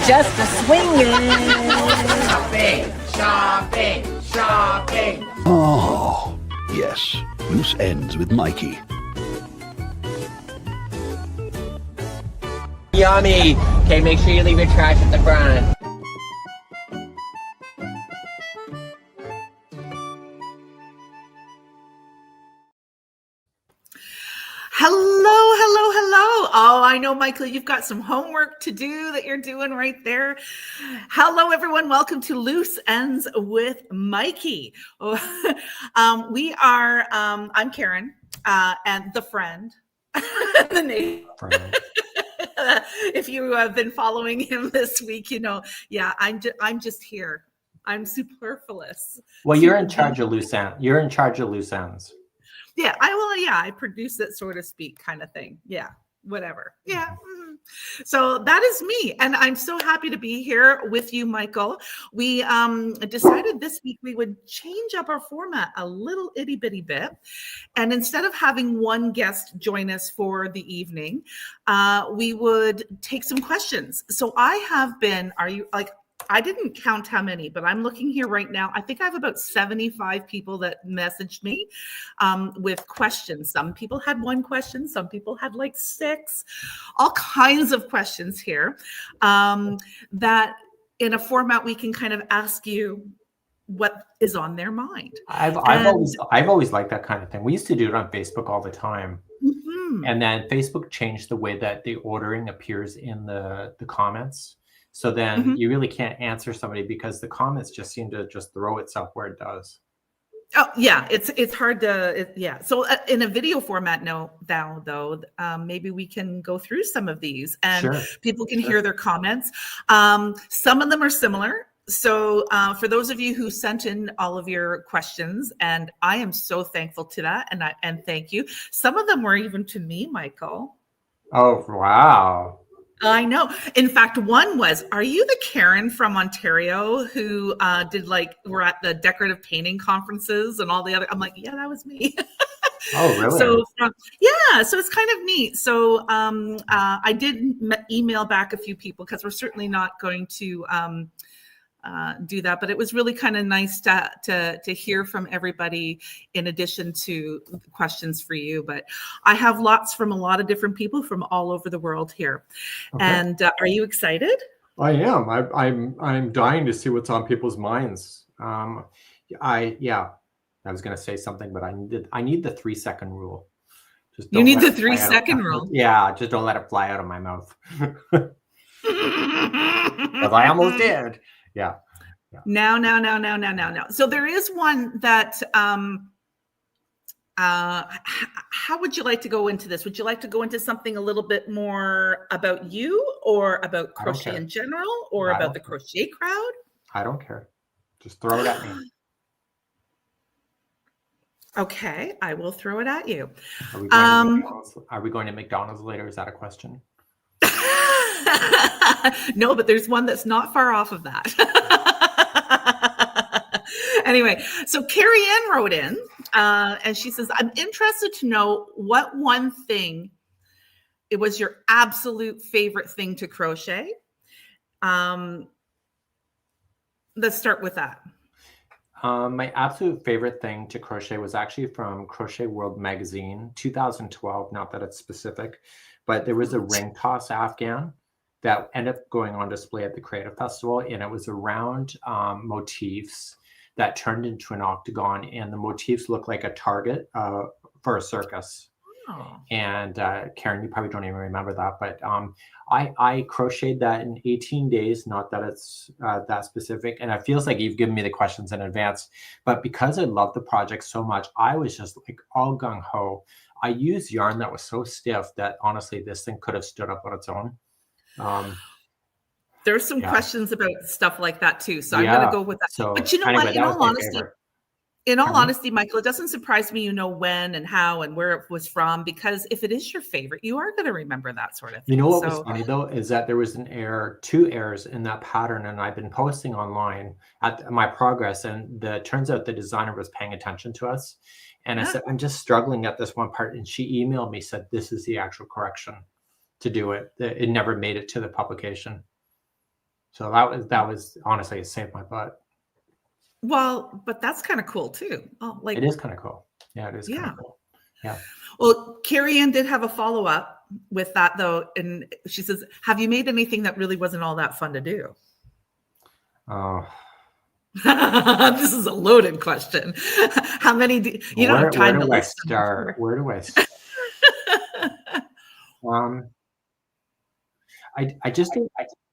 just a swinging. Shopping, shopping, shopping. Oh, yes. Loose ends with Mikey. Yummy. Okay, make sure you leave your trash at the front. Hello, hello, hello. Oh, I know, Michael, you've got some homework to do that you're doing right there. Hello, everyone. Welcome to Loose Ends with Mikey. I'm Karen, and the friend, the name. If you have been following him this week, you know, yeah, I'm just here. I'm superfluous. Well, you're in charge of loose ends. You're in charge of loose ends. Yeah, I produce it, so to speak, kind of thing. Yeah, whatever. Yeah. So that is me. And I'm so happy to be here with you, Michael. We decided this week we would change up our format a little itty bitty bit. And instead of having one guest join us for the evening, we would take some questions. So I didn't count how many, but I'm looking here right now. I think I have about 75 people that messaged me with questions. Some people had one question. Some people had like 6, all kinds of questions here that in a format we can kind of ask you what is on their mind. I've always liked that kind of thing. We used to do it on Facebook all the time. Mm-hmm. And then Facebook changed the way that the ordering appears in the comments. So then you really can't answer somebody because the comments just seem to just throw itself where it does. Oh yeah, it's hard to yeah. So in a video format now though, maybe we can go through some of these and people can hear their comments. Some of them are similar. So for those of you who sent in all of your questions, and I am so thankful to that, and thank you. Some of them were even to me, Michael. Oh wow. I know. In fact, one was, are you the Karen from Ontario who we're at the decorative painting conferences and all the other, I'm like, yeah, that was me. Oh, really? So it's kind of neat. So I did email back a few people because we're certainly not going to do that, but it was really kind of nice to hear from everybody in addition to questions for you. But I have lots from a lot of different people from all over the world here. Okay. And are you excited? I am. I'm dying to see what's on people's minds. I was going to say something, but I need the 3-second rule. You need the 3-second rule. Yeah, just don't let it fly out of my mouth. Because I almost did. Yeah. No. So there is one that, how would you like to go into this? Would you like to go into something a little bit more about you or about crochet in general or about the crochet crowd? I don't care. Just throw it at me. Okay, I will throw it at you. Are we going to McDonald's later? Is that a question? No, but there's one that's not far off of that. Anyway, so Carrie Ann wrote in and she says, I'm interested to know what one thing it was your absolute favorite thing to crochet. Let's start with that. My absolute favorite thing to crochet was actually from Crochet World magazine, 2012, not that it's specific, but there was a ring toss Afghan that ended up going on display at the Creative Festival, and it was around motifs that turned into an octagon, and the motifs looked like a target for a circus. Oh. And Karen, you probably don't even remember that, but I crocheted that in 18 days, not that it's that specific, and it feels like you've given me the questions in advance, but because I love the project so much, I was just like all gung-ho. I used yarn that was so stiff that honestly, this thing could have stood up on its own. There's some questions about stuff like that too. So I'm going to go with that. So, but you know what? In all honesty, Michael, it doesn't surprise me, you know, when and how and where it was from, because if it is your favorite, you are going to remember that sort of thing. You know what was funny though, is that there was two errors in that pattern, and I've been posting online at my progress, and turns out the designer was paying attention to us. And I said, I'm just struggling at this one part. And she emailed me, said, this is the actual correction to do it. It never made it to the publication. So that was honestly, it saved my butt. Well, but that's kind of cool too. Oh, like It is kind of cool. Yeah, it is kind yeah. of cool. Yeah. Well, Carrie Ann did have a follow-up with that though, and she says, "Have you made anything that really wasn't all that fun to do?" Oh, This is a loaded question. How many you don't have time to where do I list them start? before. Where do I start? I just think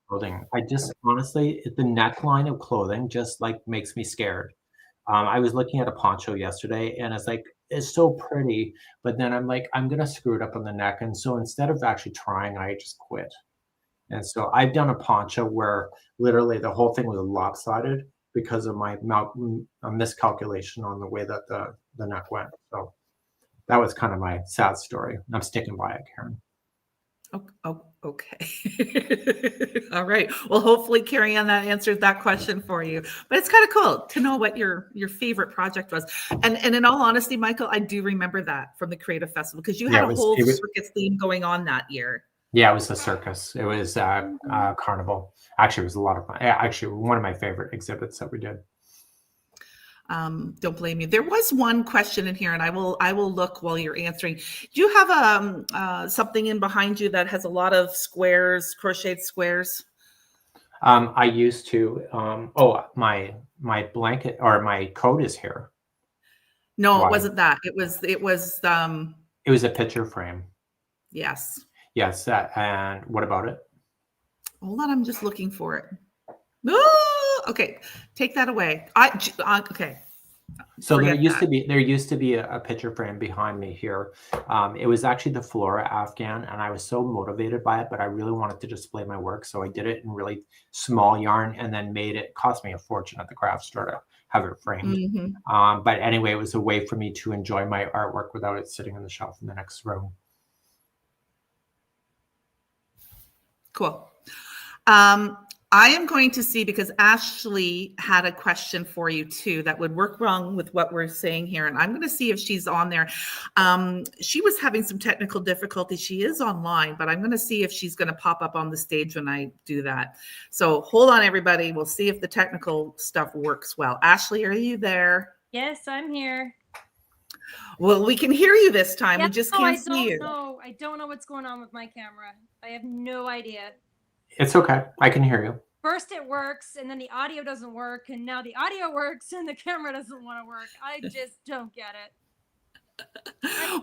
clothing. I just honestly, the neckline of clothing just like makes me scared. I was looking at a poncho yesterday and it's like, it's so pretty, but then I'm like, I'm gonna screw it up on the neck. And so instead of actually trying, I just quit. And so I've done a poncho where literally the whole thing was lopsided because of my miscalculation on the way that the neck went. So that was kind of my sad story. I'm sticking by it, Karen. Oh, okay. All right. Well, hopefully, Carrie Ann, that answered that question for you. But it's kind of cool to know what your favorite project was. And in all honesty, Michael, I do remember that from the Creative Festival because you had a whole circus theme going on that year. Yeah, it was the circus. It was carnival. Actually, it was a lot of fun. Actually, one of my favorite exhibits that we did. Don't blame you. There was one question in here, and I will look while you're answering. Do you have something in behind you that has a lot of squares, crocheted squares? I used to. My blanket or my coat is here. No, it wasn't that. It was. It was a picture frame. Yes. Yes. And what about it? Hold on, I'm just looking for it. Oh, okay, take that away. Okay. So there used to be a picture frame behind me here. It was actually the Flora Afghan, and I was so motivated by it, but I really wanted to display my work, so I did it in really small yarn, and then made it. Cost me a fortune at the craft store to have it framed. Mm-hmm. But anyway, it was a way for me to enjoy my artwork without it sitting on the shelf in the next room. Cool. I am going to see, because Ashley had a question for you too that would work wrong with what we're saying here. And I'm going to see if she's on there. She was having some technical difficulties. She is online, but I'm going to see if she's going to pop up on the stage when I do that. So hold on, everybody. We'll see if the technical stuff works well. Ashley, are you there? Yes, I'm here. Well, we can hear you this time. Yeah, We just can't see you. I don't know what's going on with my camera. I have no idea. It's okay. I can hear you. First it works, and then the audio doesn't work, and now the audio works, and the camera doesn't want to work. I just don't get it.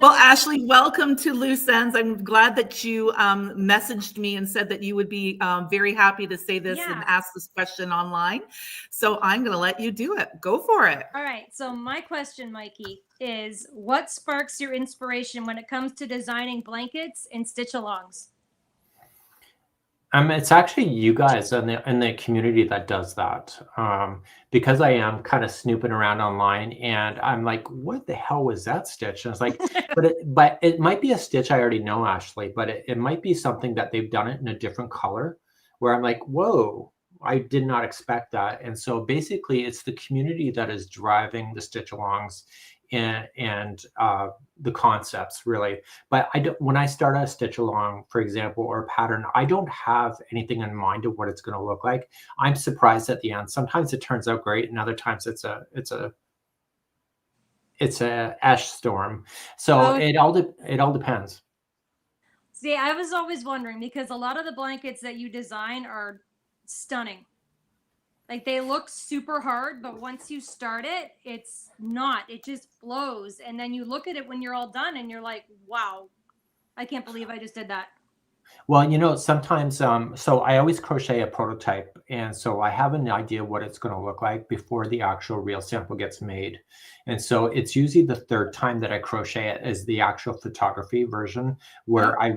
Well, Ashley, welcome to Loose Ends. I'm glad that you messaged me and said that you would be very happy to say this and ask this question online. So I'm going to let you do it. Go for it. All right. So my question, Mikey, is what sparks your inspiration when it comes to designing blankets and stitch-alongs? It's actually you guys in the community that does that. Because I am kind of snooping around online, and I'm like, what the hell was that stitch? And it's like, but it might be a stitch I already know, Ashley, but it might be something that they've done it in a different color where I'm like, whoa, I did not expect that. And so basically it's the community that is driving the stitch alongs and the concepts really. But when I start a stitch along, for example, or a pattern, I don't have anything in mind of what it's going to look like. I'm surprised at the end. Sometimes it turns out great, and other times it's a ash storm. So it all depends. See, I was always wondering, because a lot of the blankets that you design are stunning. Like, they look super hard, but once you start it, it's not. It just flows. And then you look at it when you're all done and you're like, wow, I can't believe I just did that. Well, sometimes, so I always crochet a prototype. And so I have an idea what it's going to look like before the actual real sample gets made. And so it's usually the third time that I crochet it is the actual photography version, where I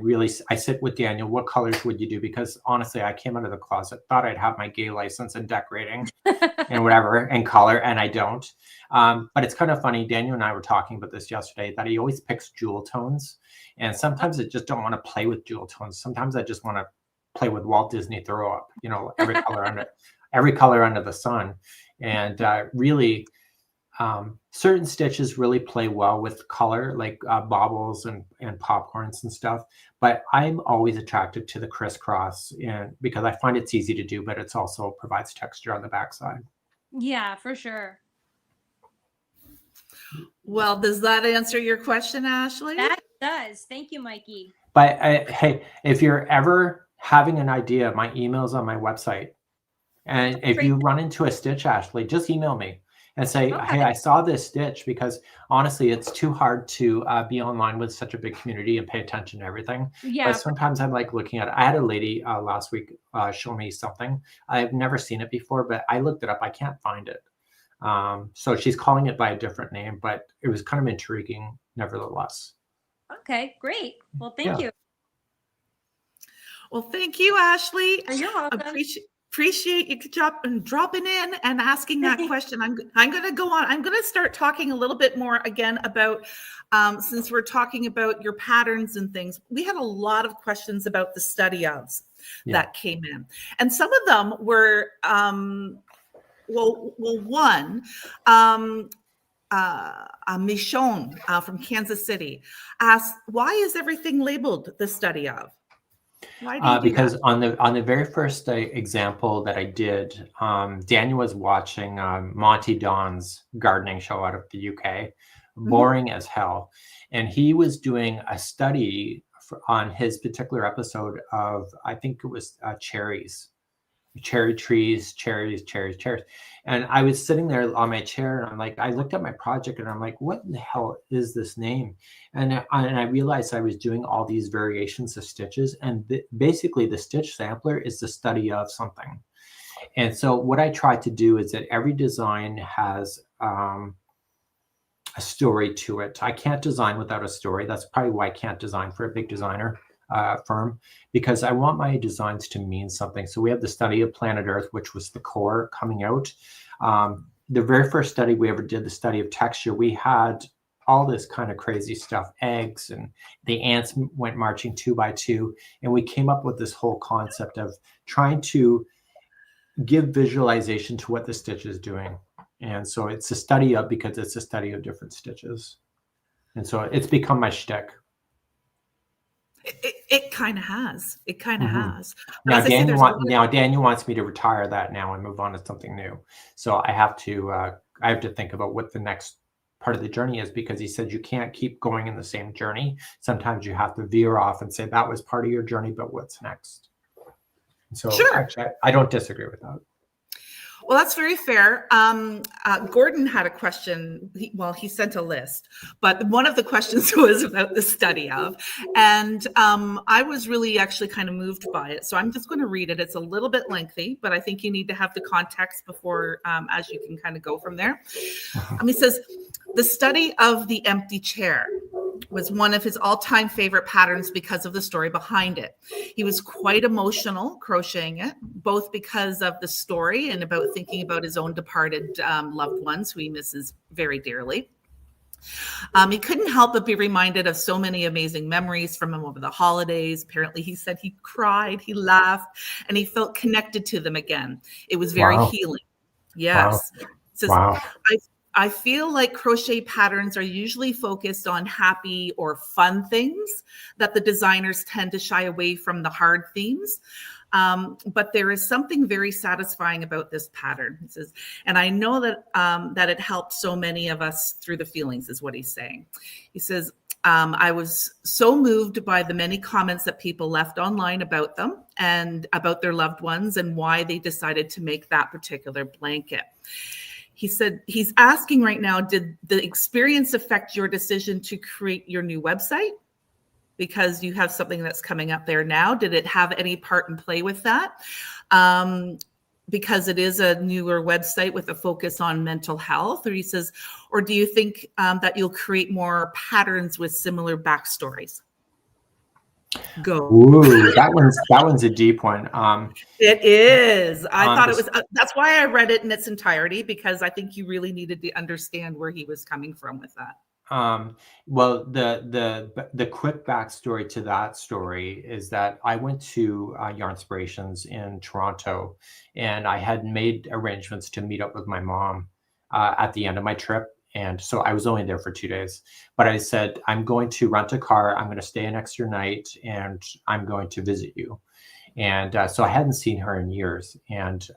sit with Daniel, what colors would you do? Because honestly, I came out of the closet, thought I'd have my gay license and decorating and whatever and color, and I don't. But it's kind of funny. Daniel and I were talking about this yesterday, that he always picks jewel tones. And sometimes I just don't want to play with jewel tones. Sometimes I just want to play with Walt Disney throw up, every color under the sun. And really, certain stitches really play well with color, like baubles and popcorns and stuff. But I'm always attracted to the crisscross, and because I find it's easy to do, but it's also provides texture on the backside. Yeah, for sure. Well, does that answer your question, Ashley? That does. Thank you, Mikey. But hey, if you're ever having an idea, my email's on my website. And if you run into a stitch, Ashley, just email me and say, hey, I saw this stitch, because honestly, it's too hard to be online with such a big community and pay attention to everything. Yeah. But sometimes I'm like looking at it. I had a lady last week show me something. I've never seen it before, but I looked it up. I can't find it. So she's calling it by a different name, but it was kind of intriguing nevertheless. Okay, great. Well, thank you. Well, thank you, Ashley. You're welcome. Appreciate you dropping in and asking that question. I'm going to go on. I'm going to start talking a little bit more again about, since we're talking about your patterns and things, we had a lot of questions about the study ofs that came in. And some of them were, one, Michonne from Kansas City asked, why is everything labeled the study of? Why do you do because that? on the very first example that I did, Daniel was watching Monty Don's gardening show out of the UK, boring as hell. And he was doing a study on his particular episode of, I think it was cherries. Cherry trees, cherries. And I was sitting there on my chair, and I'm like, I looked at my project and I'm like, what in the hell is this name? And I realized I was doing all these variations of stitches, and basically the stitch sampler is the study of something. And so what I try to do is that every design has a story to it. I can't design without a story. That's probably why I can't design for a big designer firm, because I want my designs to mean something. So we have the study of planet Earth, which was the core coming out. The very first study we ever did, the study of texture, we had all this kind of crazy stuff, eggs, and the ants went marching 2 by 2. And we came up with this whole concept of trying to give visualization to what the stitch is doing. And so it's a study of, because it's a study of different stitches. And so it's become my shtick. It kind of has. It kind of has. Now Daniel wants me to retire that now and move on to something new. So I have to think about what the next part of the journey is, because he said you can't keep going in the same journey. Sometimes you have to veer off and say that was part of your journey, but what's next? So actually, I don't disagree with that. Well, that's very fair. Gordon had a question. He sent a list, but one of the questions was about the study of, and I was really actually kind of moved by it. So I'm just going to read it. It's a little bit lengthy, but I think you need to have the context before, as you can kind of go from there. He says, the study of the empty chair was one of his all-time favorite patterns because of the story behind it. He was quite emotional crocheting it, both because of the story and about thinking about his own departed loved ones who he misses very dearly. He couldn't help but be reminded of so many amazing memories from him over the holidays. Apparently, he said he cried, he laughed, and he felt connected to them again. It was very healing. Yes. Wow. Says, I feel like crochet patterns are usually focused on happy or fun things, that the designers tend to shy away from the hard themes. But there is something very satisfying about this pattern. He says, and I know that that it helps so many of us through the feelings, is what he's saying. He says, I was so moved by the many comments that people left online about them and about their loved ones and why they decided to make that particular blanket. He said he's asking right now, did the experience affect your decision to create your new website? Because you have something that's coming up there now. Did it have any part in play with that? Because it is a newer website with a focus on mental health. Or he says, or do you think that you'll create more patterns with similar backstories? Go. Ooh, that one's a deep one. It is. I thought it was. That's why I read it in its entirety, because I think you really needed to understand where he was coming from with that. Well, the quick backstory to that story is that I went to Yarnspirations in Toronto, and I had made arrangements to meet up with my mom at the end of my trip. And so I was only there for 2 days, but I said, I'm going to rent a car. I'm going to stay an extra night and I'm going to visit you. And so I hadn't seen her in years. And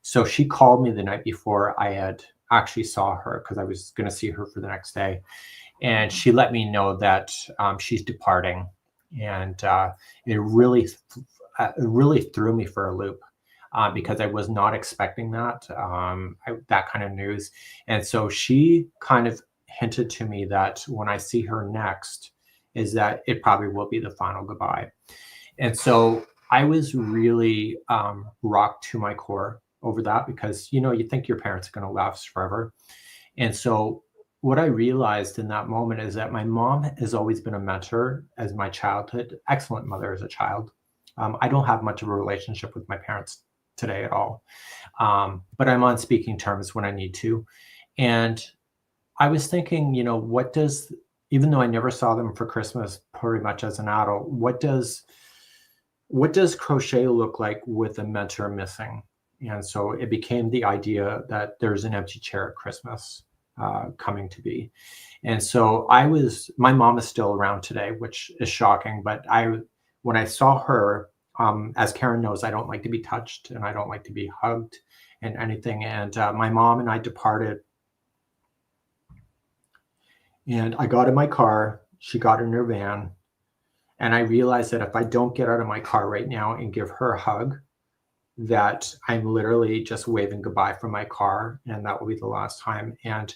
so she called me the night before I had actually saw her, because I was going to see her for the next day. And she let me know that she's departing. And it really threw me for a loop. Because I was not expecting that kind of news. And so she kind of hinted to me that when I see her next, is that it probably will be the final goodbye. And so I was really rocked to my core over that, because, you think your parents are going to last forever. And so what I realized in that moment is that my mom has always been a mentor as my childhood, excellent mother as a child. I don't have much of a relationship with my parents today at all. But I'm on speaking terms when I need to. And I was thinking, even though I never saw them for Christmas pretty much as an adult, what does crochet look like with a mentor missing? And so it became the idea that there's an empty chair at Christmas coming to be. And so my mom is still around today, which is shocking. But when I saw her, as Karen knows, I don't like to be touched and I don't like to be hugged and anything. And my mom and I departed. And I got in my car. She got in her van. And I realized that if I don't get out of my car right now and give her a hug, that I'm literally just waving goodbye from my car. And that will be the last time. And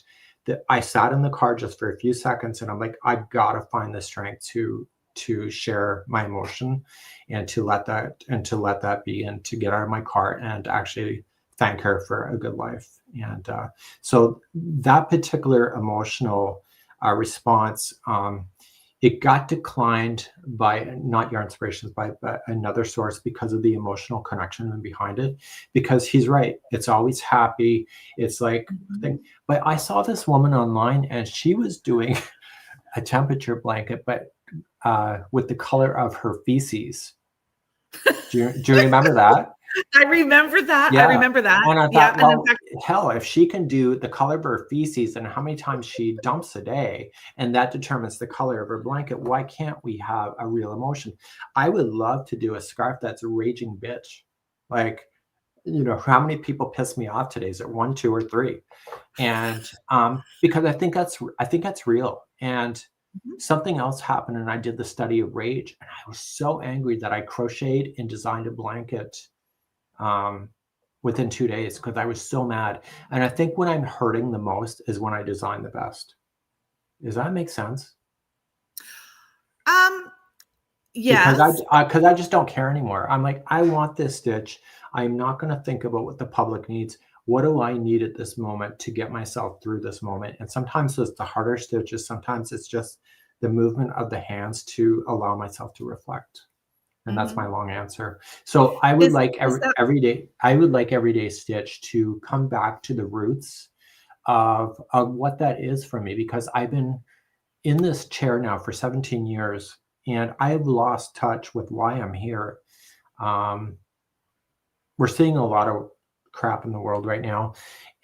I sat in the car just for a few seconds. And I'm like, I've got to find the strength to share my emotion and to let that be, and to get out of my car and actually thank her for a good life. And so that particular emotional response, it got declined by not Your Inspirations, by another source, because of the emotional connection behind it. Because he's right, it's always happy. It's like, but I saw this woman online and she was doing a temperature blanket, but with the color of her feces. Do you remember that? I remember that. Yeah. I remember that. And I thought, Yeah. well, And in fact, hell, if she can do the color of her feces and how many times she dumps a day, and that determines the color of her blanket, why can't we have a real emotion? I would love to do a scarf that's a raging bitch. Like, how many people piss me off today? Is it 1, 2, or 3? And because I think that's real. And something else happened, and I did the study of rage, and I was so angry that I crocheted and designed a blanket within 2 days, because I was so mad. And I think when I'm hurting the most is when I design the best. Does that make sense? yes. Because I just don't care anymore. I'm like, I want this stitch. I'm not going to think about what the public needs. What do I need at this moment to get myself through this moment? And sometimes it's the harder stitches. Sometimes it's just the movement of the hands to allow myself to reflect. And that's my long answer. So I would like everyday stitch to come back to the roots of what that is for me, because I've been in this chair now for 17 years and I've lost touch with why I'm here. We're seeing a lot of crap in the world right now.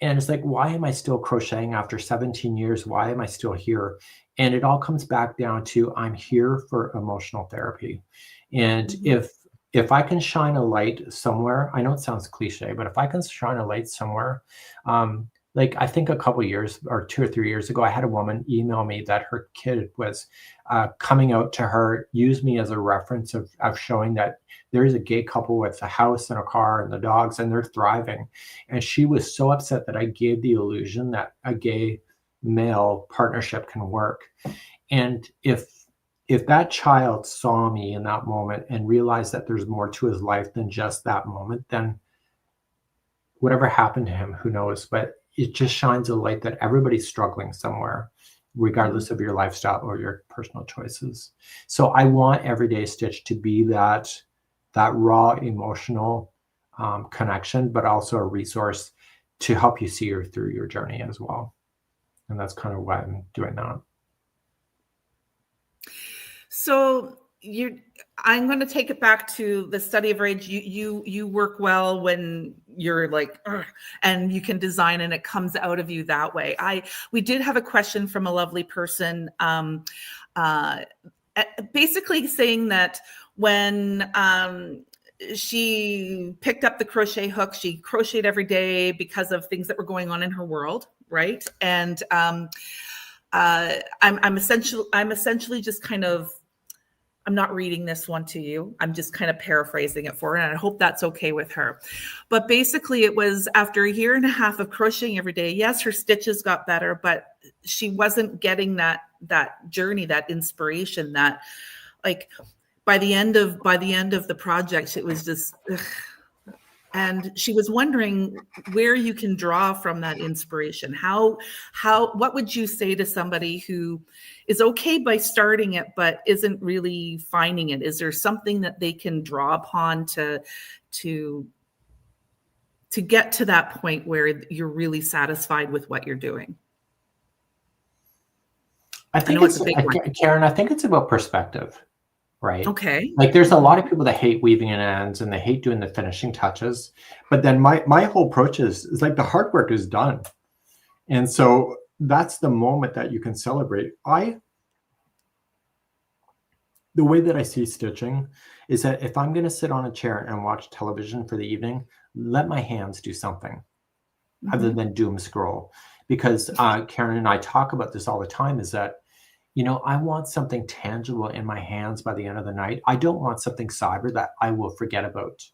And it's like, why am I still crocheting after 17 years? Why am I still here? And it all comes back down to, I'm here for emotional therapy. And if I can shine a light somewhere, I know it sounds cliche, but if I can shine a light somewhere, like I think a couple years or 2 or 3 years ago, I had a woman email me that her kid was coming out to her, use me as a reference of showing that there's a gay couple with a house and a car and the dogs, and they're thriving. And she was so upset that I gave the illusion that a gay male partnership can work. And if that child saw me in that moment and realized that there's more to his life than just that moment, then whatever happened to him, who knows? But it just shines a light that everybody's struggling somewhere, regardless of your lifestyle or your personal choices. So I want Everyday Stitch to be that raw emotional connection, but also a resource to help you see her through your journey as well. And that's kind of why I'm doing that. So I'm going to take it back to the study of rage. You work well when you're like, "Ugh," and you can design and it comes out of you that way. We did have a question from a lovely person, basically saying that when she picked up the crochet hook, she crocheted every day because of things that were going on in her world, right? And I'm essentially just kind of, I'm not reading this one to you. I'm just kind of paraphrasing it for her, and I hope that's okay with her. But basically, it was after a year and a half of crocheting every day. Yes, her stitches got better, but she wasn't getting that journey, that inspiration, that like by the end of the project, it was just. Ugh. And she was wondering where you can draw from that inspiration. What would you say to somebody who is okay by starting it, but isn't really finding it? Is there something that they can draw upon to get to that point where you're really satisfied with what you're doing? I think it's a big one. Karen, I think it's about perspective. Right. Okay. Like there's a lot of people that hate weaving in ends and they hate doing the finishing touches. But then my whole approach is like the hard work is done. And so that's the moment that you can celebrate. The way that I see stitching is that if I'm going to sit on a chair and watch television for the evening, let my hands do something other than doom scroll. Because Karen and I talk about this all the time, is that I want something tangible in my hands by the end of the night. I don't want something cyber that I will forget about.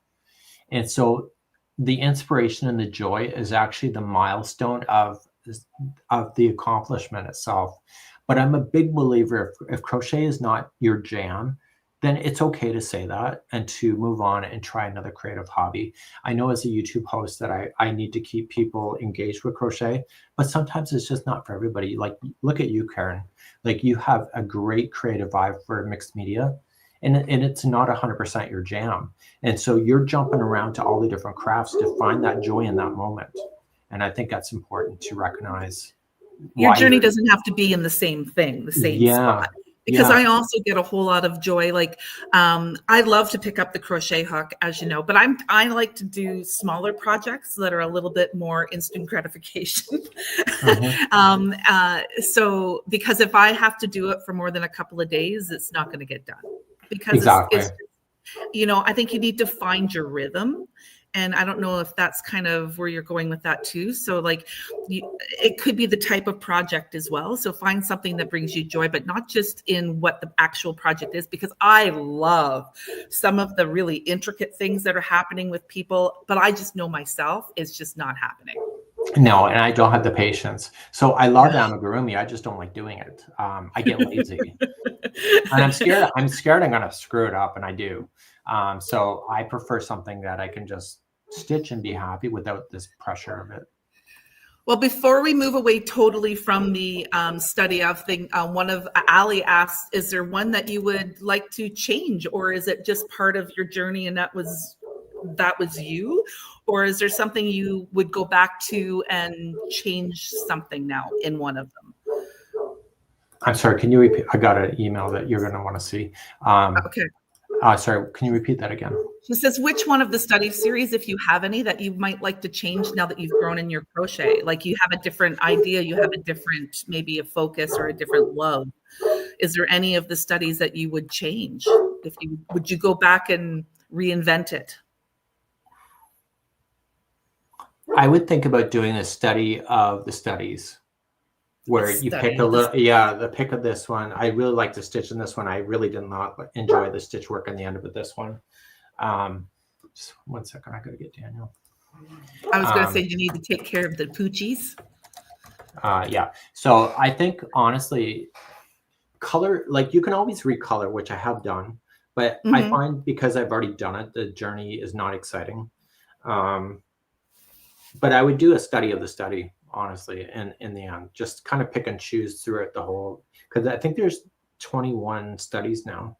And so the inspiration and the joy is actually the milestone of the accomplishment itself. But I'm a big believer if crochet is not your jam, then it's okay to say that and to move on and try another creative hobby. I know as a YouTube host that I need to keep people engaged with crochet, but sometimes it's just not for everybody. Like, look at you, Karen. Like, you have a great creative vibe for mixed media, and it's not 100% your jam. And so you're jumping around to all the different crafts to find that joy in that moment. And I think that's important to recognize. Your journey doesn't have to be in the same thing, the same spot. Because I also get a whole lot of joy. Like, I love to pick up the crochet hook, as you know, but I like to do smaller projects that are a little bit more instant gratification. So, because if I have to do it for more than a couple of days, it's not going to get done. Because it's I think you need to find your rhythm. And I don't know if that's kind of where you're going with that too. So like it could be the type of project as well. So find something that brings you joy, but not just in what the actual project is, because I love some of the really intricate things that are happening with people, but I just know myself it's just not happening. No, and I don't have the patience. So I love amigurumi. I just don't like doing it. I get lazy. And I'm scared I'm going to screw it up, and I do. So I prefer something that I can just stitch and be happy without this pressure of it. Well, before we move away totally from the study of thing, one of Ali asked, is there one that you would like to change, or is it just part of your journey and that was you? Or is there something you would go back to and change something now in one of them? I'm sorry, can you repeat? I got an email that you're going to want to see. Okay. Sorry, can you repeat that again? She says, which one of the study series, if you have any, that you might like to change now that you've grown in your crochet? Like you have a different idea, you have a different, maybe a focus or a different love. Is there any of the studies that you would change? Would you go back and reinvent it? I would think about doing a study of the studies, where you pick the pick of this one. I really like to stitch in this one. I really did not enjoy the stitch work on the end of it, this one. Just 1 second, I gotta get Daniel. I was gonna say you need to take care of the poochies. Yeah, so I think honestly, color, like you can always recolor, which I have done, but I find because I've already done it, the journey is not exciting. But I would do a study of the study, honestly, in the end, just kind of pick and choose throughout the whole, because I think there's 21 studies now.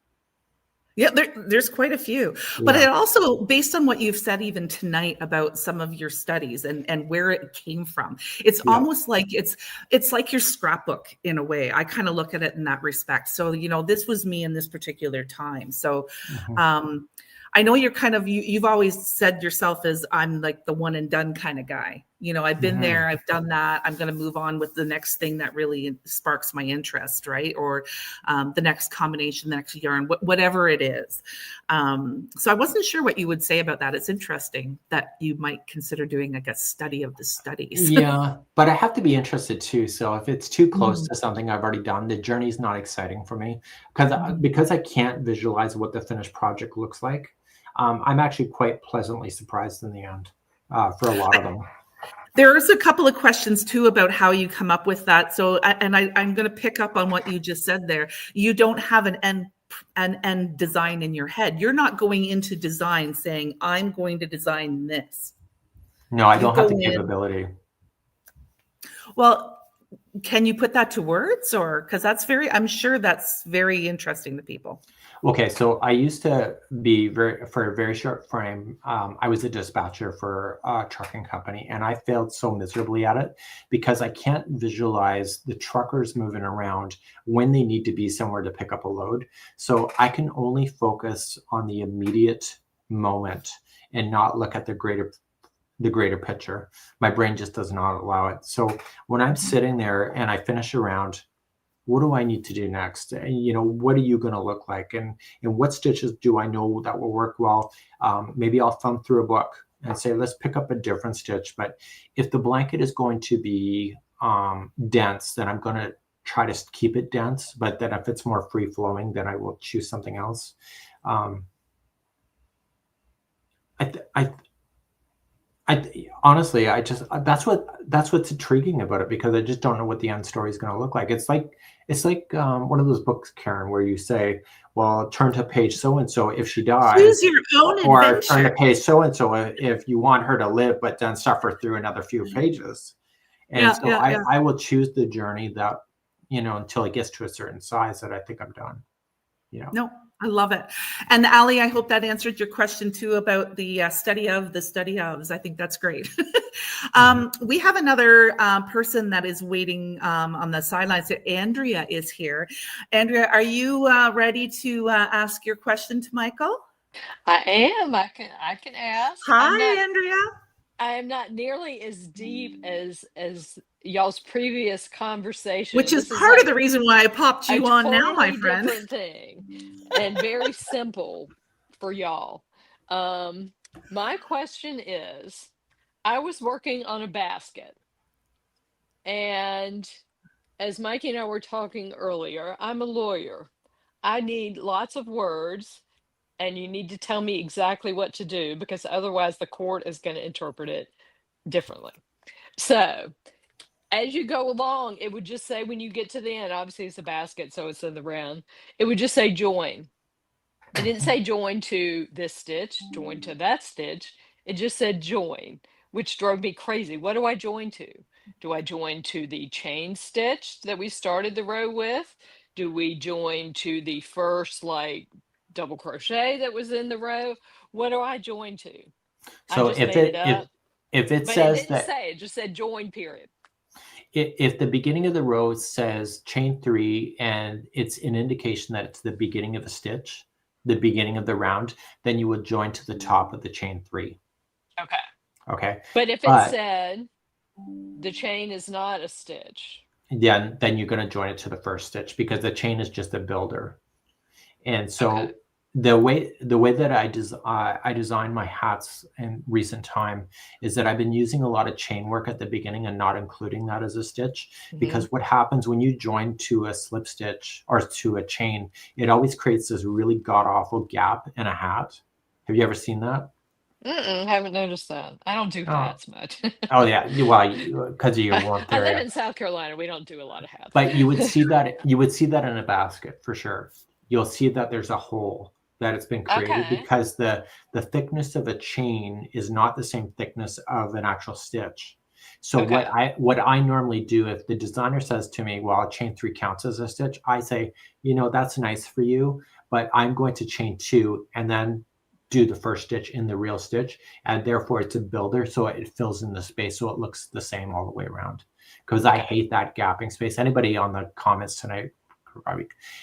Yeah, there's quite a few. But Yeah. it also, based on what you've said even tonight about some of your studies and where it came from, it's Yeah. almost like it's like your scrapbook in a way. I kind of look at it in that respect. So, this was me in this particular time. So I know you're kind of, you've always said yourself as I'm like the one and done kind of guy. I've been there, I've done that. I'm going to move on with the next thing that really sparks my interest, right? Or the next combination, the next yarn, whatever it is. So I wasn't sure what you would say about that. It's interesting that you might consider doing like a study of the studies. Yeah, but I have to be interested too. So if it's too close to something I've already done, the journey's not exciting for me because I can't visualize what the finished project looks like. I'm actually quite pleasantly surprised in the end for a lot of them. There's a couple of questions too about how you come up with that. So, I'm going to pick up on what you just said there. You don't have an end design in your head. You're not going into design saying, I'm going to design this. No, I don't have the capability. Well, can you put that to words, or because I'm sure that's very interesting to people. Okay, so I used to be for a very short frame. I was a dispatcher for a trucking company, and I failed so miserably at it because I can't visualize the truckers moving around when they need to be somewhere to pick up a load. So I can only focus on the immediate moment and not look at the greater picture. My brain just does not allow it. So when I'm sitting there and I finish a round, what do I need to do next? And, what are you going to look like? And what stitches do I know that will work well? Maybe I'll thumb through a book and say, let's pick up a different stitch. But if the blanket is going to be dense, then I'm going to try to keep it dense. But then if it's more free flowing, then I will choose something else. Honestly, that's what's intriguing about it, because I just don't know what the end story is going to look like. It's like one of those books, Karen, where you say, well, turn to page so-and-so if she dies. Choose your own or adventure. turn to page so-and-so if you want her to live, but then suffer through another few pages. And I will choose the journey that, until it gets to a certain size that I think I'm done. No, I love it. And Ali, I hope that answered your question too about the study of the study ofs. I think that's great. We have another person that is waiting on the sidelines. Andrea is here. Andrea, are you ready to ask your question to Michael? I am. I can ask. Hi, Andrea. I am not nearly as deep as y'all's previous conversation, which is part of the reason why I popped you on now, my friend. Different thing, and very simple for y'all. My question is, I was working on a basket, and as Mikey and I were talking earlier, I'm a lawyer. I need lots of words, and you need to tell me exactly what to do, because otherwise the court is going to interpret it differently. So as you go along, it would just say, when you get to the end, obviously it's a basket, so it's in the round, it would just say join. It didn't say join to this stitch, join to that stitch. It just said join, which drove me crazy. What do I join to? Do I join to the chain stitch that we started the row with? Do we join to the first double crochet that was in the row? What do I join to? So if it says it didn't say, it just said join, period. If the beginning of the row says chain 3 and it's an indication that it's the beginning of a stitch, the beginning of the round, then you would join to the top of the chain 3. Okay. But if it said the chain is not a stitch, then you're going to join it to the first stitch, because the chain is just a builder. And so the way that I design my hats in recent time is that I've been using a lot of chain work at the beginning and not including that as a stitch, because what happens when you join to a slip stitch or to a chain, it always creates this really god-awful gap in a hat. Have you ever seen that? Haven't noticed that. I don't do hats much. Oh yeah, well, because of your warmth area. I live in South Carolina. We don't do a lot of hats. But you would see that in a basket for sure. You'll see that there's a hole that it's been created because the thickness of a chain is not the same thickness of an actual stitch. So what I normally do, if the designer says to me, well, chain 3 counts as a stitch, I say, that's nice for you, but I'm going to chain 2 and then do the first stitch in the real stitch, and therefore it's a builder, so it fills in the space so it looks the same all the way around, because I hate that gapping space. Anybody on the comments tonight,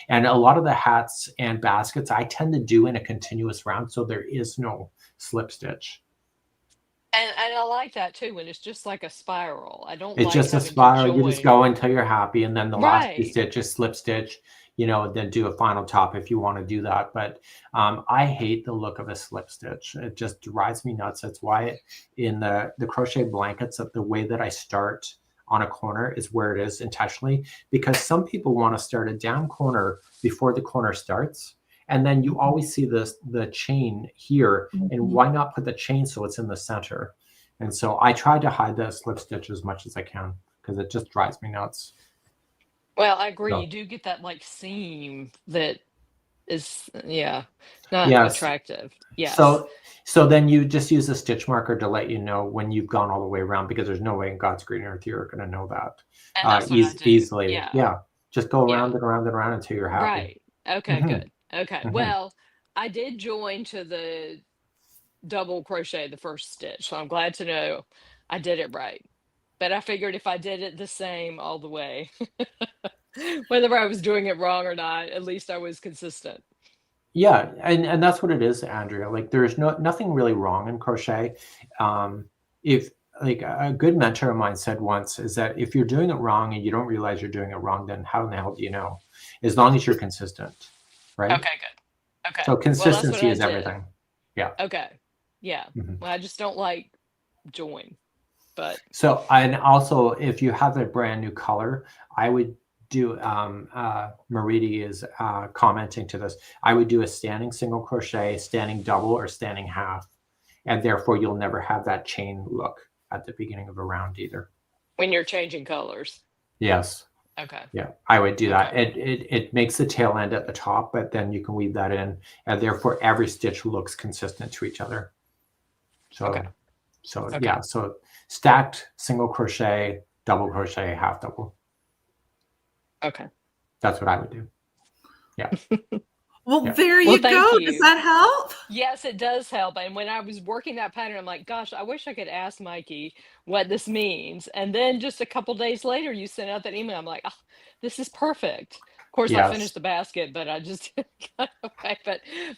and a lot of the hats and baskets I tend to do in a continuous round, so there is no slip stitch. And I like that too, when it's just like a spiral. I don't It's like just a having to spiral. You just join. go until you're happy, and then the last two Right. stitches slip stitch, you know, then do a final top if you want to do that. But I hate the look of a slip stitch. It just drives me nuts. That's why in the crochet blankets, that the way that I start on a corner is where it is intentionally, because some people want to start a down corner before the corner starts. And then you always see the chain here, and why not put the chain so it's in the center? And so I try to hide the slip stitch as much as I can, because it just drives me nuts. Well, I agree. So, You do get that like seam that is, not yes. attractive. Yes. So then you just use a stitch marker to let you know when you've gone all the way around, because there's no way in God's green earth you're going to know that And that's what I do. easily. Yeah. Yeah. Just go Yeah. around and around and around until you're happy. Right. Okay, Mhm. good. Okay. Mhm. Well, I did join to the double crochet the first stitch, so I'm glad to know I did it right. But I figured if I did it the same all the way, whether I was doing it wrong or not, at least I was consistent. Yeah, and that's what it is, Andrea. Like, there's nothing really wrong in crochet. If like a good mentor of mine said once, is that if you're doing it wrong and you don't realize you're doing it wrong, then how in the hell do you know? As long as you're consistent, right? Okay, good. Okay. So Well, that's consistency what I is did. everything. Yeah. Okay. Yeah. Mhm. Well, I just don't like join, but So, and also, if you have a brand new color, I would do, Mariti is commenting to this, I would do a standing single crochet, standing double, or standing half. And therefore, you'll never have that chain look at the beginning of a round either. when you're changing colors. Yes. Okay. Yeah, I would do that. Okay. It makes the tail end at the top, but then you can weave that in, and therefore every stitch looks consistent to each other. So, Okay. Okay. yeah, so stacked single crochet, double crochet, half double. Okay. That's what I would do. Yeah. Well, Yeah. there Well, you thank go. you. Does that help? Yes, it does help. And when I was working that pattern, I'm like, gosh, I wish I could ask Mikey what this means. And then just a couple days later, you sent out that email. I'm like, oh, this is perfect. Of course, I Yes. finished the basket, but I just got away.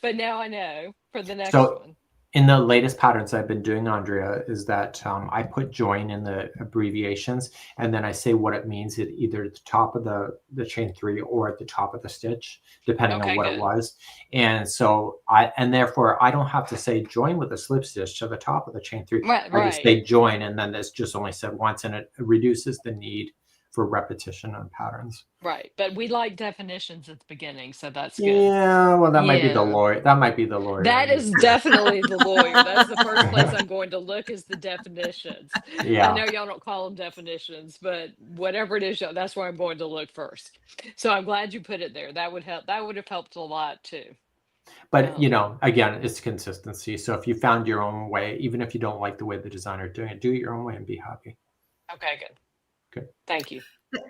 But now I know for the next So one. in the latest patterns I've been doing, Andrea, is that I put join in the abbreviations, and then I say what it means at either at the top of the chain 3 or at the top of the stitch, depending on Okay, what it good. was. And so therefore I don't have to say join with a slip stitch to the top of the chain 3. Right, I just say right. join, and then it's just only said once, and it reduces the need for repetition on patterns. Right. But we like definitions at the beginning, so that's good. Yeah, well, that might be the Yeah. lawyer. That might be the lawyer. That is definitely the lawyer. That's the first place I'm going to look is the definitions. I Yeah. know y'all don't call them definitions, but whatever it is, that's where I'm going to look first. So I'm glad you put it there. That would help. That would have helped a lot too. But again, it's consistency. So if you found your own way, even if you don't like the way the designer doing it, do it your own way and be happy. Okay, good. Good. Thank you.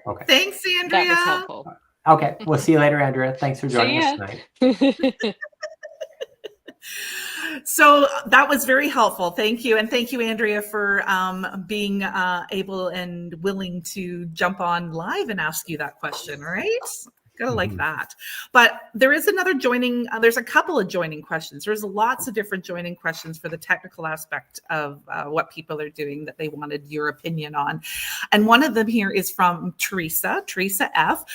Okay. Thanks, Andrea. That was helpful. Okay. We'll see you later, Andrea. Thanks for joining us tonight. So that was very helpful. Thank you. And thank you, Andrea, for being able and willing to jump on live and ask you that question. All right. Gotta like that. But there is another joining. There's a couple of joining questions. There's lots of different joining questions for the technical aspect of what people are doing that they wanted your opinion on. And one of them here is from Teresa F.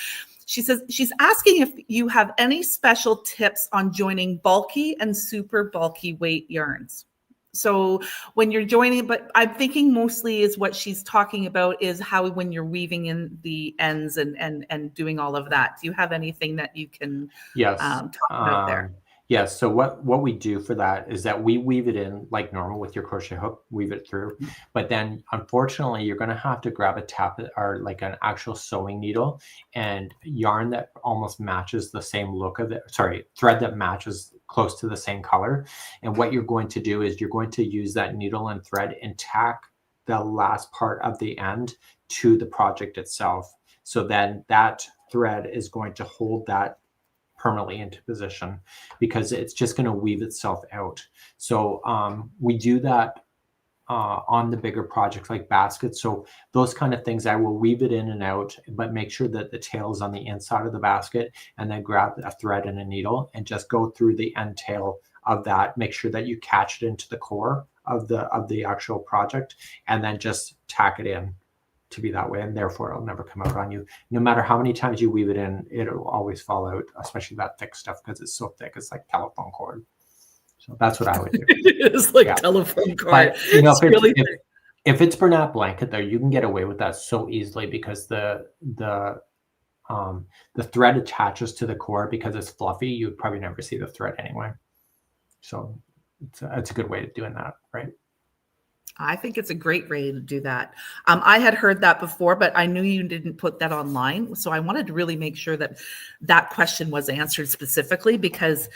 She says she's asking if you have any special tips on joining bulky and super bulky weight yarns. So when you're joining, but I'm thinking mostly is what she's talking about is how when you're weaving in the ends and doing all of that. Do you have anything that you can talk about there? Yes. So what we do for that is that we weave it in like normal with your crochet hook, weave it through. But then unfortunately, you're going to have to grab a tappet or like an actual sewing needle and yarn that almost matches the same look of it. Sorry, thread that matches close to the same color. And what you're going to do is you're going to use that needle and thread and tack the last part of the end to the project itself. So then that thread is going to hold that permanently into position because it's just going to weave itself out. So we do that on the bigger projects like baskets. So those kind of things, I will weave it in and out, but make sure that the tail is on the inside of the basket, and then grab a thread and a needle and just go through the end tail of that. Make sure that you catch it into the core of the actual project, and then just tack it in to be that way, and therefore it'll never come out on you. No matter how many times you weave it in, it'll always fall out, especially that thick stuff, because it's so thick, it's like telephone cord. So that's what I would do. It's like telephone cord. But, you know, It's if it's Bernat blanket though, you can get away with that so easily because the thread attaches to the core because it's fluffy. You would probably never see the thread anyway. So it's a good way of doing that, right? I think it's a great way to do that. I had heard that before, but I knew you didn't put that online. So I wanted to really make sure that that question was answered specifically, because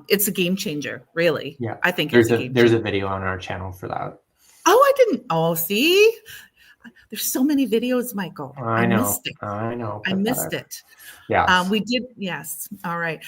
it's a game changer, really. Yeah, I think there's a video on our channel for that. Oh, I didn't. Oh, see, there's so many videos, Michael. I know. Missed it. I know. I missed it. Yeah. We did. Yes. All right.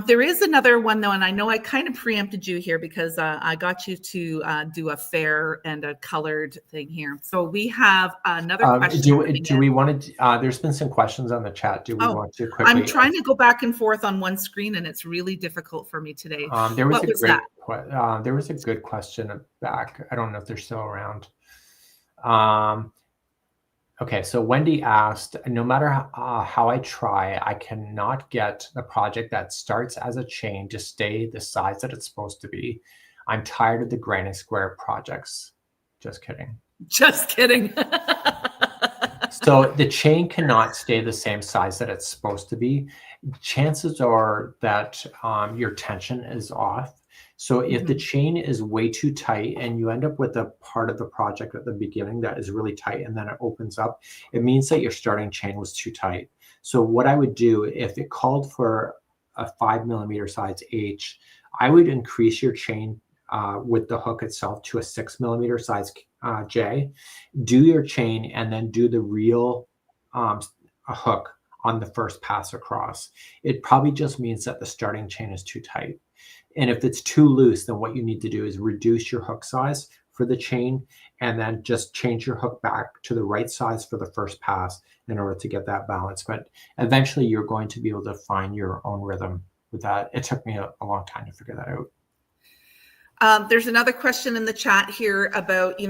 There is another one though, and I know I kind of preempted you here because I got you to do a fair and a colored thing here. So we have another question. Do we want to? There's been some questions on the chat. Do we want to quickly? I'm trying to go back and forth on one screen, and it's really difficult for me today. There was a good question back. I don't know if they're still around. Okay, so Wendy asked, no matter how I try, I cannot get the project that starts as a chain to stay the size that it's supposed to be. I'm tired of the granny square projects. Just kidding. Just kidding. So the chain cannot stay the same size that it's supposed to be. Chances are that your tension is off. So if the chain is way too tight and you end up with a part of the project at the beginning that is really tight and then it opens up, it means that your starting chain was too tight. So what I would do, if it called for a 5mm size H, I would increase your chain with the hook itself to a 6mm size J. Do your chain and then do the real hook on the first pass across. It probably just means that the starting chain is too tight. And if it's too loose, then what you need to do is reduce your hook size for the chain and then just change your hook back to the right size for the first pass in order to get that balance. But eventually you're going to be able to find your own rhythm with that. It took me a long time to figure that out. There's another question in the chat here about,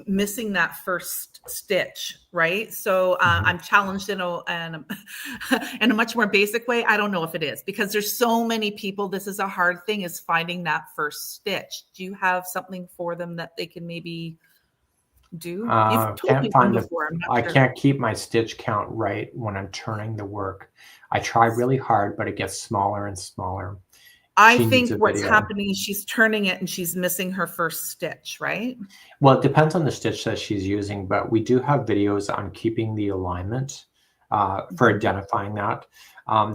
missing that first stitch, right? So I'm challenged in a much more basic way. I don't know if it is, because there's so many people. This is a hard thing, is finding that first stitch. Do you have something for them that they can maybe do? You've told me one before. I can't keep my stitch count right when I'm turning the work. I try really hard, but it gets smaller and smaller. I think what's happening is she's turning it and she's missing her first stitch, right? Well, it depends on the stitch that she's using, but we do have videos on keeping the alignment for identifying that.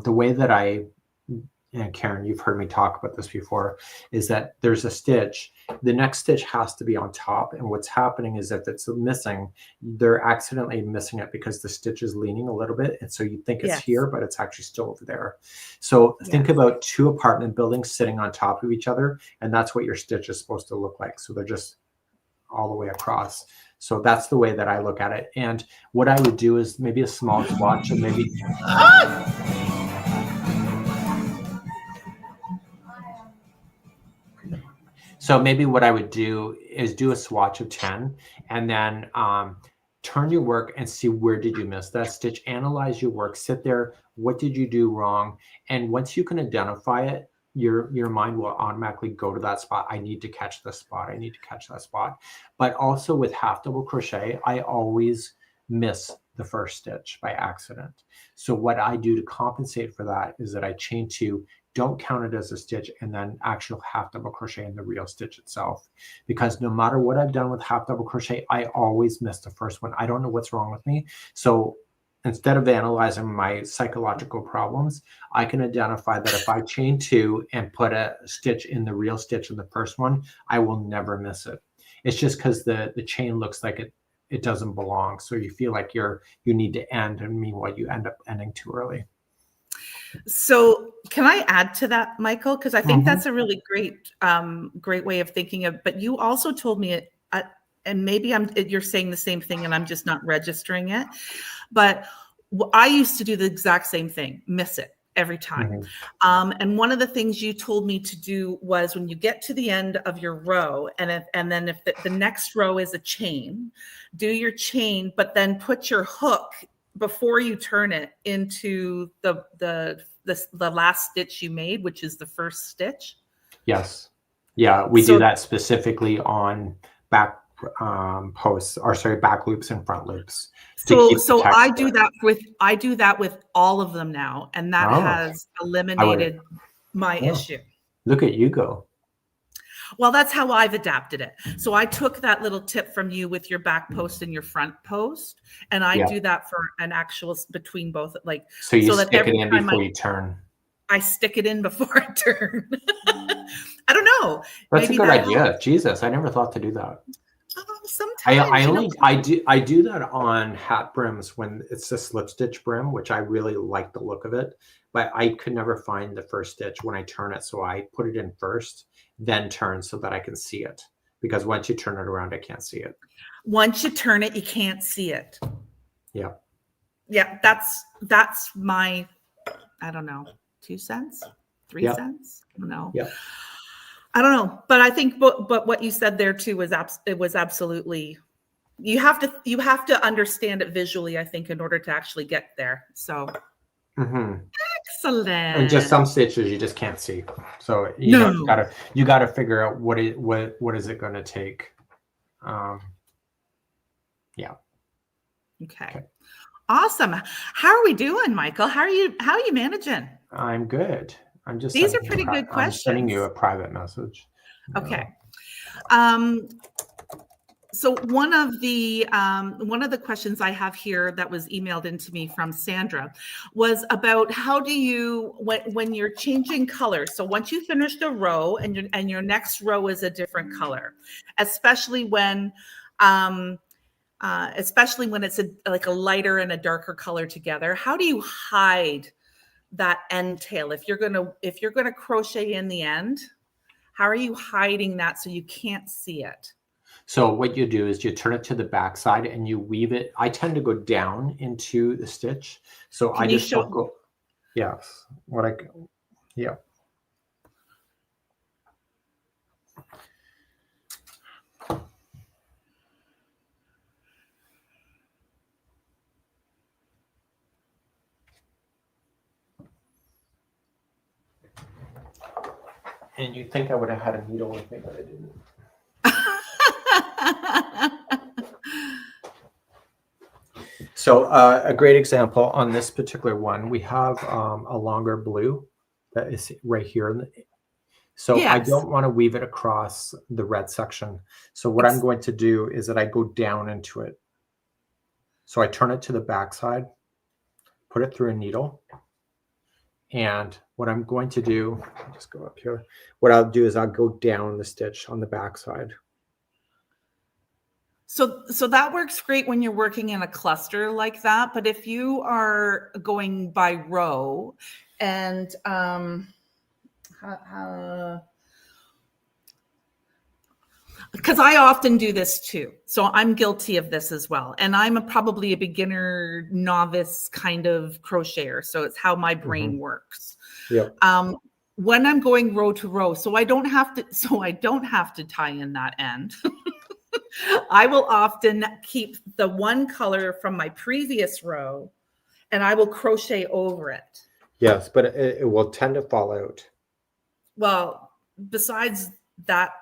The way that and Karen, you've heard me talk about this before, is that there's a stitch. The next stitch has to be on top. And what's happening is if it's missing, they're accidentally missing it because the stitch is leaning a little bit. And so you think it's here, but it's actually still over there. So think about two apartment buildings sitting on top of each other. And that's what your stitch is supposed to look like. So they're just all the way across. So that's the way that I look at it. And what I would do is maybe a small swatch of maybe... So maybe what I would do is do a swatch of 10 and then turn your work and see where did you miss that stitch. Analyze your work, sit there. What did you do wrong? And once you can identify it, your mind will automatically go to that spot. I need to catch this spot. I need to catch that spot. But also with half double crochet, I always miss the first stitch by accident. So what I do to compensate for that is that I chain two, don't count it as a stitch, and then actual half double crochet in the real stitch itself. Because no matter what I've done with half double crochet, I always miss the first one. I don't know what's wrong with me. So instead of analyzing my psychological problems, I can identify that if I chain two and put a stitch in the real stitch in the first one, I will never miss it. It's just because the chain looks like it doesn't belong. So you feel like you need to end, and meanwhile you end up ending too early. So can I add to that, Michael? Because I think Mhm. that's a really great way of thinking of, but you also told me it, and maybe you're saying the same thing and I'm just not registering it, but I used to do the exact same thing, miss it every time. And one of the things you told me to do was when you get to the end of your row, and then if the next row is a chain, do your chain, but then put your hook before you turn it into the last stitch you made, which is the first stitch. Yes. Yeah, we So- do that specifically on back posts, or sorry, back loops and front loops. So I do that with all of them now, and that Oh. has eliminated my issue. Look at you go. Well, that's how I've adapted it. So I took that little tip from you with your back post and your front post, and I do that for an actual between both, like So you that stick it every in time before you turn. I stick it in before I turn. I don't know. That's Maybe a good that idea. helps. Jesus, I never thought to do that. Sometimes I do that on hat brims when it's a slip stitch brim, which I really like the look of it, but I could never find the first stitch when I turn it, so I put it in first, then turn so that I can see it, because once you turn it around, I can't see it. Once you turn it, you can't see it. Yeah. Yeah, that's my, I don't know, 2 cents, 3 cents. I don't know. Yeah. I don't know, but I think, but what you said there too was it was absolutely. You have to understand it visually, I think, in order to actually get there. So excellent. And just some stitches you just can't see, so you gotta figure out what is it going to take. Yeah. Okay. Awesome. How are we doing, Michael? How are you managing? I'm good. I'm just. These are pretty good questions. I'm sending you a private message. Okay. So one of the questions I have here that was emailed into me from Sandra was about how do you when you're changing color. So once you finish the row and your next row is a different color, especially when it's like a lighter and a darker color together. How do you hide that end tail if you're gonna crochet in the end? How are you hiding that so you can't see it? So what you do is you turn it to the back side and you weave it. I tend to go down into the stitch, so I just don't go. Yes, yeah. And you'd think I would have had a needle with me, but I didn't. So a great example on this particular one, we have a longer blue that is right here. So I don't want to weave it across the red section. So what I'm going to do is that I go down into it. So I turn it to the back side, put it through a needle. And what I'm going to do, I'll just go up here. What I'll do is I'll go down the stitch on the back side. So that works great when you're working in a cluster like that. But if you are going by row and because I often do this too. So I'm guilty of this as well. And I'm probably a beginner novice kind of crocheter. So it's how my brain works. Yeah. When I'm going row to row, so I don't have to tie in that end. I will often keep the one color from my previous row and I will crochet over it. Yes, but it will tend to fall out. Well, besides that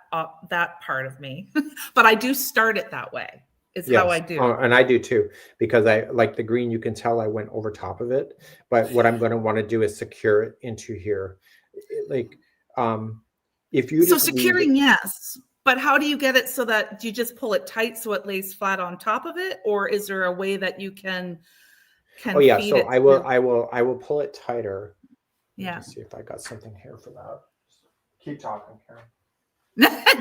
part of me, but I do start it that way. It's how I do. And I do too, because I like the green. You can tell I went over top of it, but what I'm going to want to do is secure it into here. If you securing, yes, but how do you get it so that you just pull it tight so it lays flat on top of it, or is there a way that you can? Oh yeah, so I will pull it tighter. Yeah. Let's see if I got something here for that. Keep talking, Karen.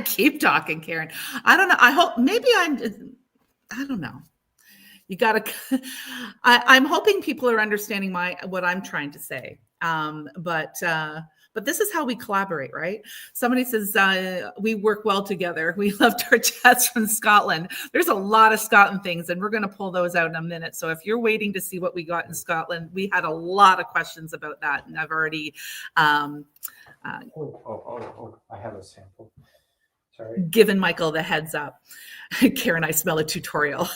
Keep talking, Karen. I don't know. I hope I don't know. You gotta. I'm hoping people are understanding what I'm trying to say. But this is how we collaborate, right? Somebody says, we work well together. We loved our chats from Scotland. There's a lot of Scotland things, and we're going to pull those out in a minute. So if you're waiting to see what we got in Scotland, we had a lot of questions about that. And I've already I have a sample. Sorry. given Michael the heads up. Karen, I smell a tutorial.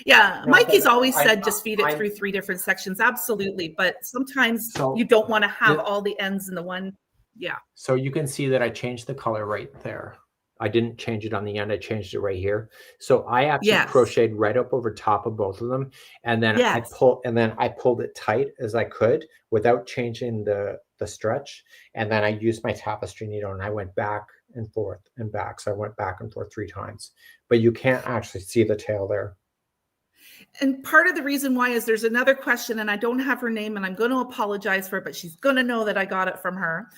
Yeah, No, Mikey's but always I- said just feed it I- through 3 different sections. Absolutely. But sometimes So- you don't want to have Yeah. all the ends in the one. Yeah. So you can see that I changed the color right there. I didn't change it on the end. I changed it right here. So I actually Yes. crocheted right up over top of both of them. And then I Yes. pulled it tight as I could without changing the stretch. And then I used my tapestry needle and I went back and forth and back. So I went back and forth 3 times, but you can't actually see the tail there. And part of the reason why is there's another question, and I don't have her name, and I'm going to apologize for it, but she's going to know that I got it from her.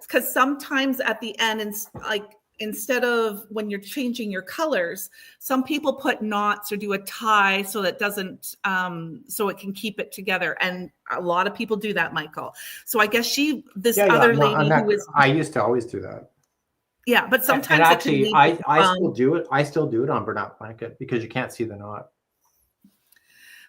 Because sometimes at the end, instead of when you're changing your colors, some people put knots or do a tie so that doesn't, so it can keep it together. And a lot of people do that, Michael. So I guess other lady who is, I used to always do that. yeah, but sometimes And it can actually, leave I still do it. I still do it on burlap blanket because you can't see the knot.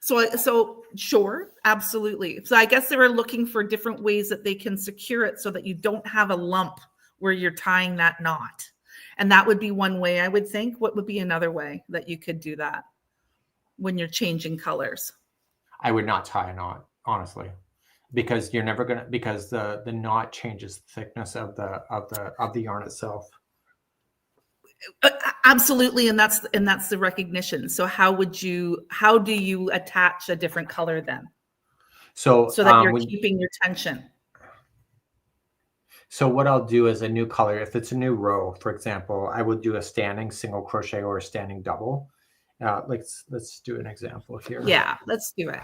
So sure, absolutely. So I guess they were looking for different ways that they can secure it so that you don't have a lump where you're tying that knot. And that would be one way, I would think. What would be another way that you could do that when you're changing colors? I would not tie a knot, honestly, because you're never gonna, because the knot changes the thickness of the yarn itself. Absolutely, and that's the recognition. So how do you attach a different color then? So that you're keeping your tension. So what I'll do is a new color. If it's a new row, for example, I would do a standing single crochet or a standing double. Let's do an example here. Yeah, let's do it.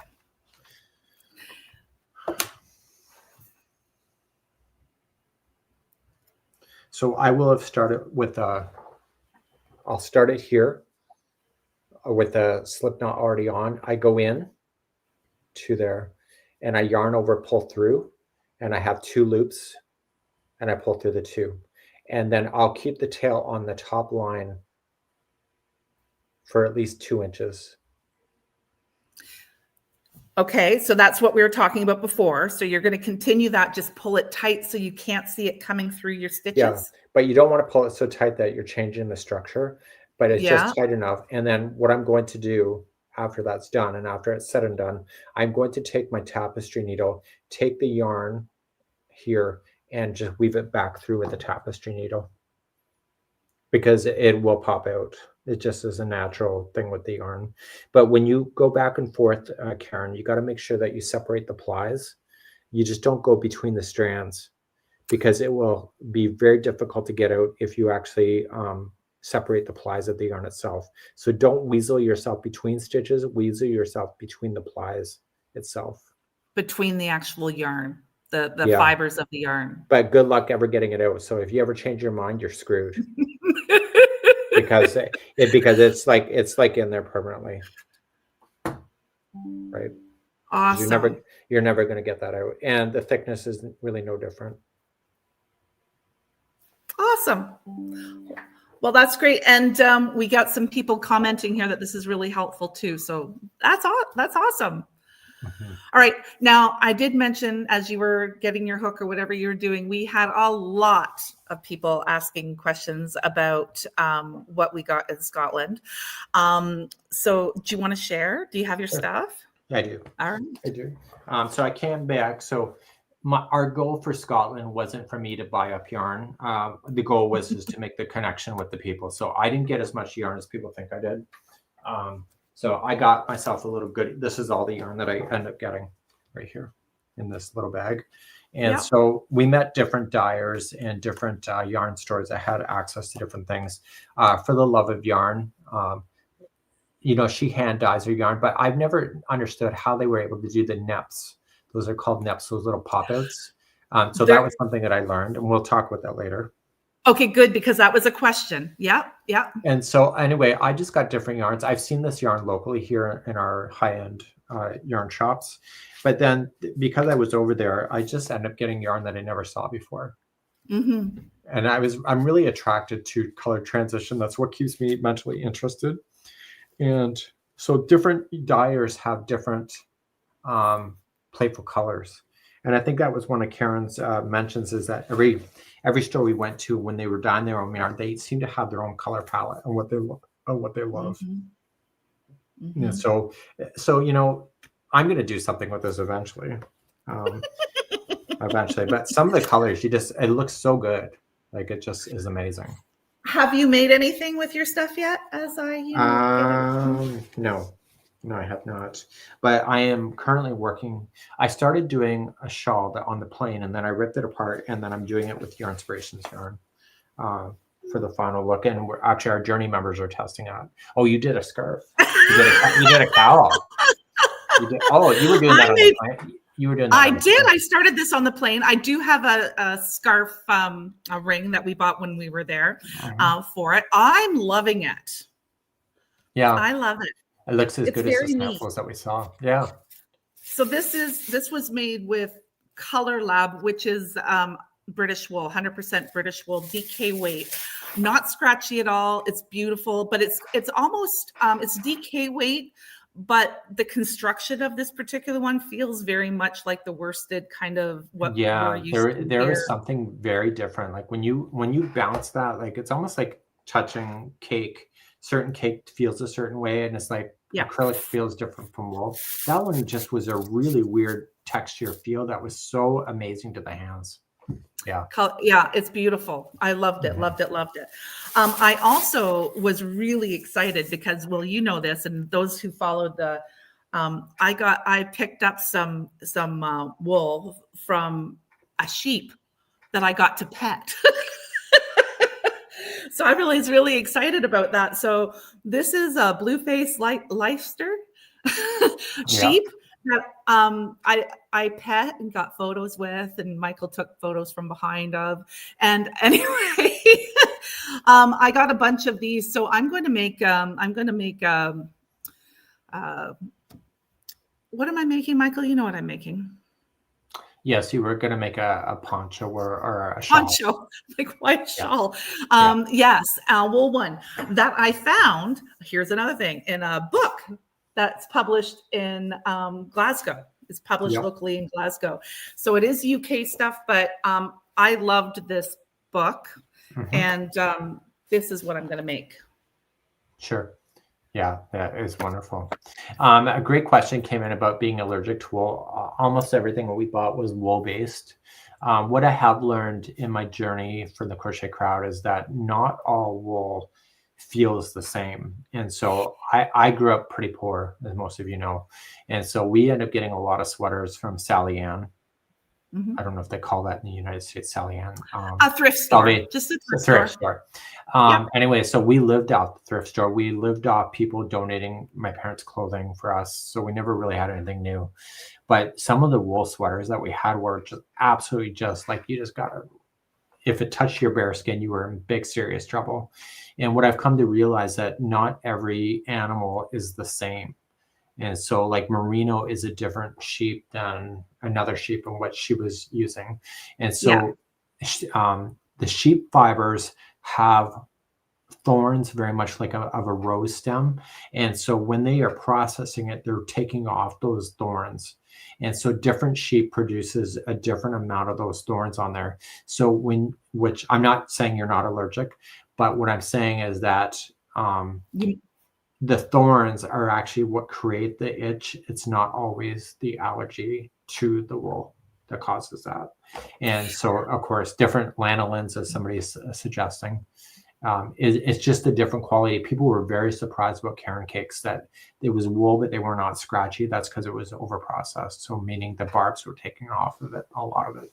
So I will have started with I'll start it here with the slip knot already on. I go in to there and I yarn over, pull through, and I have 2 loops and I pull through the 2. And then I'll keep the tail on the top line for at least 2 inches. Okay, so that's what we were talking about before. So you're going to continue that, just pull it tight so you can't see it coming through your stitches. Yeah, but you don't want to pull it so tight that you're changing the structure, but it's Yeah. just tight enough. And then what I'm going to do after that's done and after it's said and done, I'm going to take my tapestry needle, take the yarn here and just weave it back through with the tapestry needle because it will pop out. It just is a natural thing with the yarn. But when you go back and forth, Karen, you got to make sure that you separate the plies. You just don't go between the strands because it will be very difficult to get out if you actually separate the plies of the yarn itself. So don't weasel yourself between stitches, weasel yourself between the plies itself. Between the actual yarn, the Yeah. fibers of the yarn. But good luck ever getting it out. So if you ever change your mind, you're screwed. because it's like in there permanently, right? Awesome. You're never going to get that out, and the thickness is really no different. Awesome. Well, that's great, and we got some people commenting here that this is really helpful too. So that's awesome. Mm-hmm. All right. Now, I did mention as you were getting your hook or whatever you were doing, we had a lot of people asking questions about what we got in Scotland. So do you want to share? Do you have your stuff? I do. All right. I do. So I came back. So our goal for Scotland wasn't for me to buy up yarn. The goal was just to make the connection with the people. So I didn't get as much yarn as people think I did. So I got myself a little good. This is all the yarn that I end up getting right here in this little bag. And so we met different dyers and different yarn stores that had access to different things. For the love of yarn, she hand dyes her yarn, but I've never understood how they were able to do the neps. Those are called neps, those little pop outs. So that was something that I learned, and we'll talk about that later. Okay, good, because that was a question. Yeah, yeah. And so anyway, I just got different yarns. I've seen this yarn locally here in our high-end yarn shops. But then because I was over there, I just ended up getting yarn that I never saw before. Mm-hmm. And I'm really attracted to color transition. That's what keeps me mentally interested. And so different dyers have different playful colors. And I think that was one of Karen's mentions, is that every store we went to, when they were dyeing their own yarn, they seem to have their own color palette and what they love. Mm-hmm. Mm-hmm. And so I'm going to do something with this eventually. But some of the colors, it looks so good. Like, it just is amazing. Have you made anything with your stuff yet? No, I have not. But I am currently working. I started doing a shawl on the plane, and then I ripped it apart, and then I'm doing it with Your Inspirations yarn for the final look. And our Journey members are testing out. Oh, you did a scarf. You did a cowl. You were doing that on the plane. You were doing that. I did. I started this on the plane. I do have a scarf, a ring that we bought when we were there for it. I'm loving it. Yeah, I love it. It looks as good as the samples that we saw. Yeah. So this was made with Color Lab, which is British wool, 100% British wool, DK weight, not scratchy at all. It's beautiful, but it's almost it's DK weight. But the construction of this particular one feels very much like the worsted kind of what we're used to. There is something very different. Like when you bounce that, like it's almost like touching cake. Certain cake feels a certain way, and it's like acrylic feels different from wool. That one just was a really weird texture feel that was so amazing to the hands. Yeah. Yeah, it's beautiful. I loved it, loved it, loved it. I also was really excited because, well, you know this, and those who followed the, I picked up some wool from a sheep that I got to pet. So I was really excited about that. So this is a blue-faced Leicester sheep that I pet and got photos with, and Michael took photos from behind of. And anyway, I got a bunch of these. So I'm going to make what am I making, Michael? You know what I'm making. Yes, you were going to make a poncho or a shawl. Poncho, like white shawl. Yes, wool one that I found. Here's another thing, in a book that's published in Glasgow. It's published locally in Glasgow. So it is UK stuff, but I loved this book, and this is what I'm going to make. Sure. Yeah, that is wonderful. A great question came in about being allergic to wool. Almost everything that we bought was wool-based. What I have learned in my journey for the crochet crowd is that not all wool feels the same. And so I grew up pretty poor, as most of you know. And so we end up getting a lot of sweaters from Sally Ann. I don't know if they call that in the United States, Sally Ann. A thrift store. Just a thrift store. Anyway, so we lived off the thrift store. We lived off people donating my parents' clothing for us. So we never really had anything new. But some of the wool sweaters that we had were just absolutely just like, you just got to, if it touched your bare skin, you were in big, serious trouble. And what I've come to realize that not every animal is the same. And so like merino is a different sheep than another sheep and what she was using. And so the sheep fibers have thorns very much like of a rose stem. And so when they are processing it, they're taking off those thorns. And so different sheep produces a different amount of those thorns on there. So which I'm not saying you're not allergic, but what I'm saying is that the thorns are actually what create the itch. It's not always the allergy to the wool that causes that. And so, of course, different lanolins, as somebody's suggesting, it's just a different quality. People were very surprised about Karen cakes that it was wool, but they were not scratchy. That's because it was overprocessed. So meaning the barbs were taking off of it, a lot of it.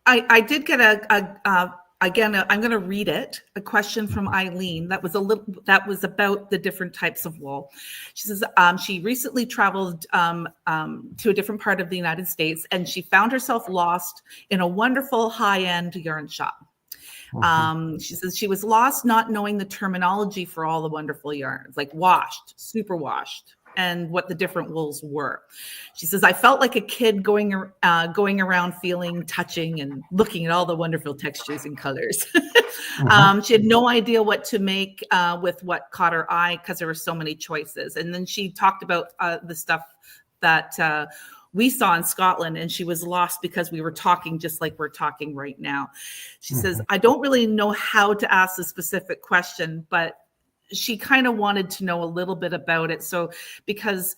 I did get again, I'm going to read it. A question from Eileen that was about the different types of wool. She says she recently traveled to a different part of the United States, and she found herself lost in a wonderful high-end yarn shop. She says she was lost not knowing the terminology for all the wonderful yarns, like washed, super washed, and what the different wools were. She says, I felt like a kid going around feeling, touching, and looking at all the wonderful textures and colors. She had no idea what to make with what caught her eye because there were so many choices. And then she talked about the stuff that we saw in Scotland, and she was lost because we were talking just like we're talking right now. She says, I don't really know how to ask a specific question, but she kind of wanted to know a little bit about it. So because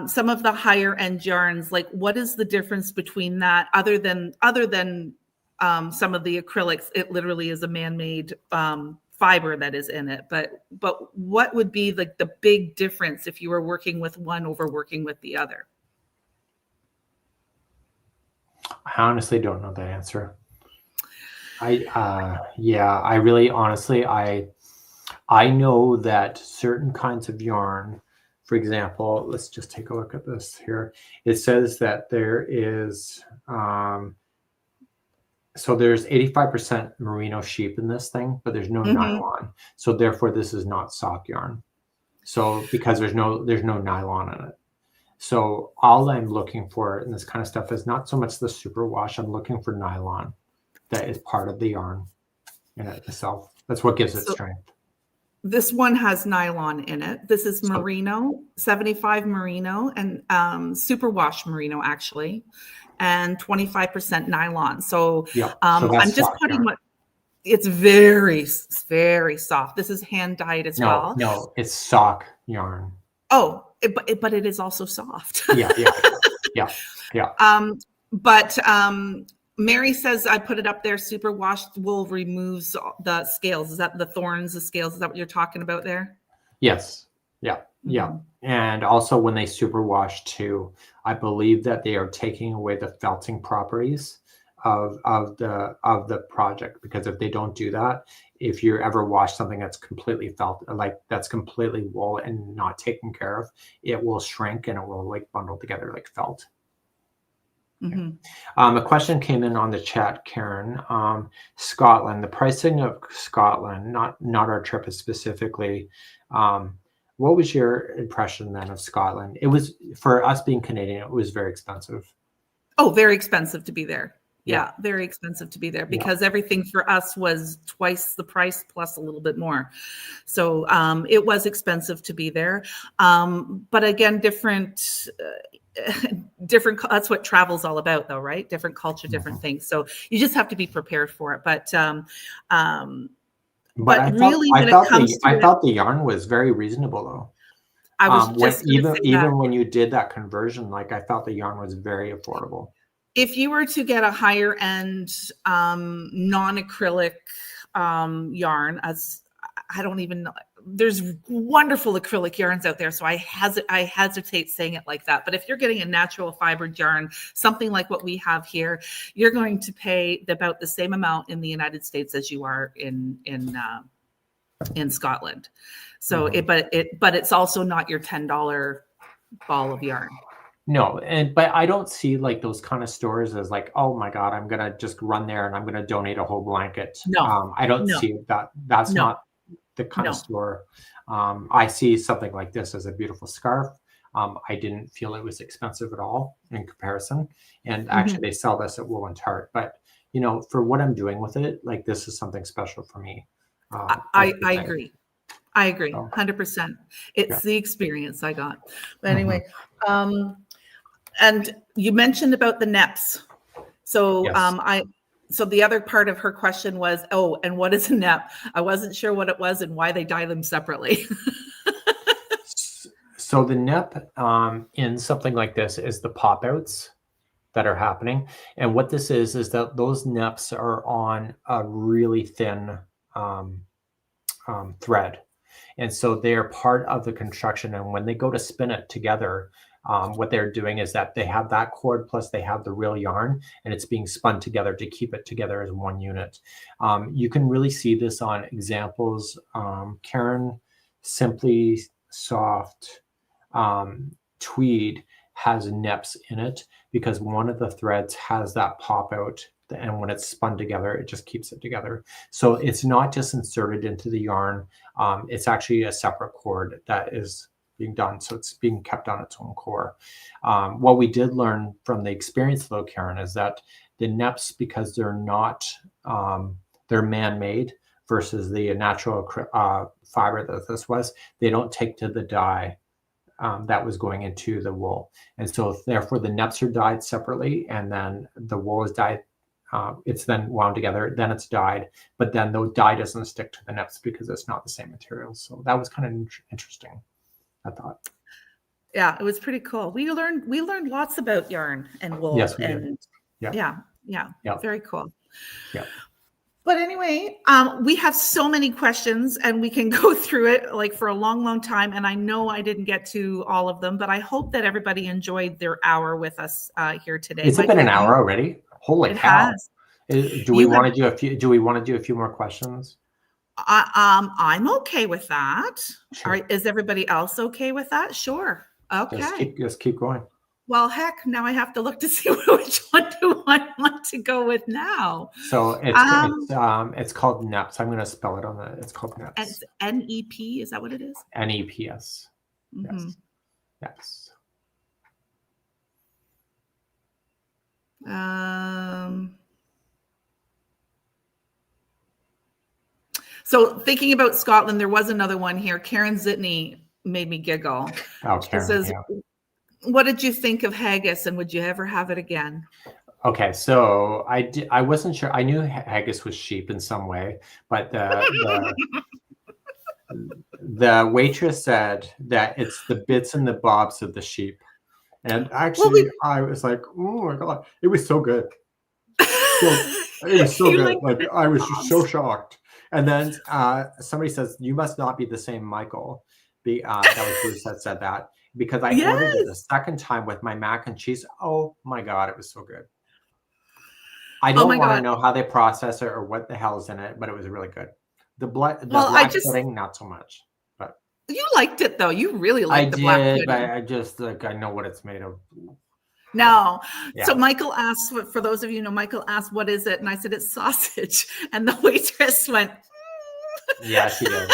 some of the higher end yarns, like what is the difference between that other than some of the acrylics? It literally is a man-made fiber that is in it. But what would be like the big difference if you were working with one over working with the other? I honestly don't know the answer. I really honestly, I know that certain kinds of yarn, for example, let's just take a look at this here. It says that there is, so there's 85% merino sheep in this thing, but there's no nylon. So therefore this is not sock yarn. So because there's no nylon in it. So all I'm looking for in this kind of stuff is not so much the superwash. I'm looking for nylon that is part of the yarn in it itself. That's what gives it strength. This one has nylon in it. This is merino, 75 merino, and superwash merino actually, and 25% nylon. So, so I'm just putting what it's very, very soft. This is hand dyed as well. No, it's sock yarn. Oh, but it is also soft. Yeah. But Mary says, I put it up there, superwashed wool removes the scales. Is that the thorns, the scales? Is that what you're talking about there? Yes. Yeah. And also when they superwash too, I believe that they are taking away the felting properties of the project, because if they don't do that, if you ever wash something that's completely felt, like that's completely wool and not taken care of, it will shrink and it will like bundle together like felt. A question came in on the chat, Karen. Scotland, the pricing of Scotland, not our trip specifically. What was your impression then of Scotland? It was, for us being Canadian, it was very expensive. Oh, very expensive to be there. Yeah, very expensive to be there because everything for us was twice the price plus a little bit more. So it was expensive to be there. But again, different, that's what travel's all about though, right? Different culture, different things. So you just have to be prepared for it. But really, when it comes to I felt the yarn was very reasonable though. I was just even when you did that conversion, like I felt the yarn was very affordable. If you were to get a higher end non-acrylic yarn, as I don't even know, there's wonderful acrylic yarns out there, so I hesitate saying it like that. But if you're getting a natural fibered yarn, something like what we have here, you're going to pay about the same amount in the United States as you are in Scotland. So but it's also not your $10 ball of yarn. No, but I don't see like those kind of stores as like, oh my God, I'm gonna just run there and I'm gonna donate a whole blanket. No, I don't see that. That's not the kind of store. I see something like this as a beautiful scarf. I didn't feel it was expensive at all in comparison. And actually, they sell this at Wool and Tart. But you know, for what I'm doing with it, like this is something special for me. I agree. I agree, 100%. It's the experience I got. But anyway. And you mentioned about the neps. So so the other part of her question was, oh, and what is a nep? I wasn't sure what it was and why they dye them separately. So the nep in something like this is the pop outs that are happening. And what this is that those neps are on a really thin thread. And so they are part of the construction. And when they go to spin it together, what they're doing is that they have that cord plus they have the real yarn, and it's being spun together to keep it together as one unit. You can really see this on examples. Karen Simply Soft Tweed has neps in it because one of the threads has that pop out And when it's spun together, it just keeps it together. So it's not just inserted into the yarn. It's actually a separate cord that is being done. So it's being kept on its own core. What we did learn from the experience, though, Karen, is that the neps, because they're not, they're man-made versus the natural fiber that this was, they don't take to the dye that was going into the wool. And so therefore the neps are dyed separately, and then the wool is dyed. It's then wound together, then it's dyed, but then the dye doesn't stick to the neps because it's not the same material. So that was kind of interesting, I thought. Yeah, it was pretty cool. We learned lots about yarn and wool. Yes, we did. And Yeah. Yeah, very cool. Yeah. But anyway, we have so many questions, and we can go through it like for a long, long time. And I know I didn't get to all of them, but I hope that everybody enjoyed their hour with us here today. Has it been an hour already? Holy cow! Do we want to do a few more questions? I'm okay with that. Sure. All right, is everybody else okay with that? Sure. Okay. Just keep going. Well, heck, now I have to look to see which one do I want to go with now. So it's called neps. I'm going to spell it on the. It's called neps. It's N-E-P. Is that what it is? N-E-P-S. Mm-hmm. Yes. Yes. So thinking about Scotland, there was another one here. Karen Zitney made me giggle. Oh, She Karen, says, yeah. what did you think of haggis, and would you ever have it again? Okay, so I wasn't sure. I knew haggis was sheep in some way, but the waitress said that it's the bits and the bobs of the sheep. And actually, I was like, oh my God, it was so good. It was so good. Like I was just so shocked. And then somebody says, you must not be the same Michael. That was Bruce that said that. Because I ordered it the second time with my mac and cheese. Oh my God, it was so good. I don't want to know how they process it or what the hell's in it, but it was really good. The black pudding, not so much. But you liked it though. You really liked the black pudding. But I just I know what it's made of. No. Yeah. So Michael asked, for those of you who know, Michael asked, what is it? And I said, it's sausage. And the waitress went, yeah, she did.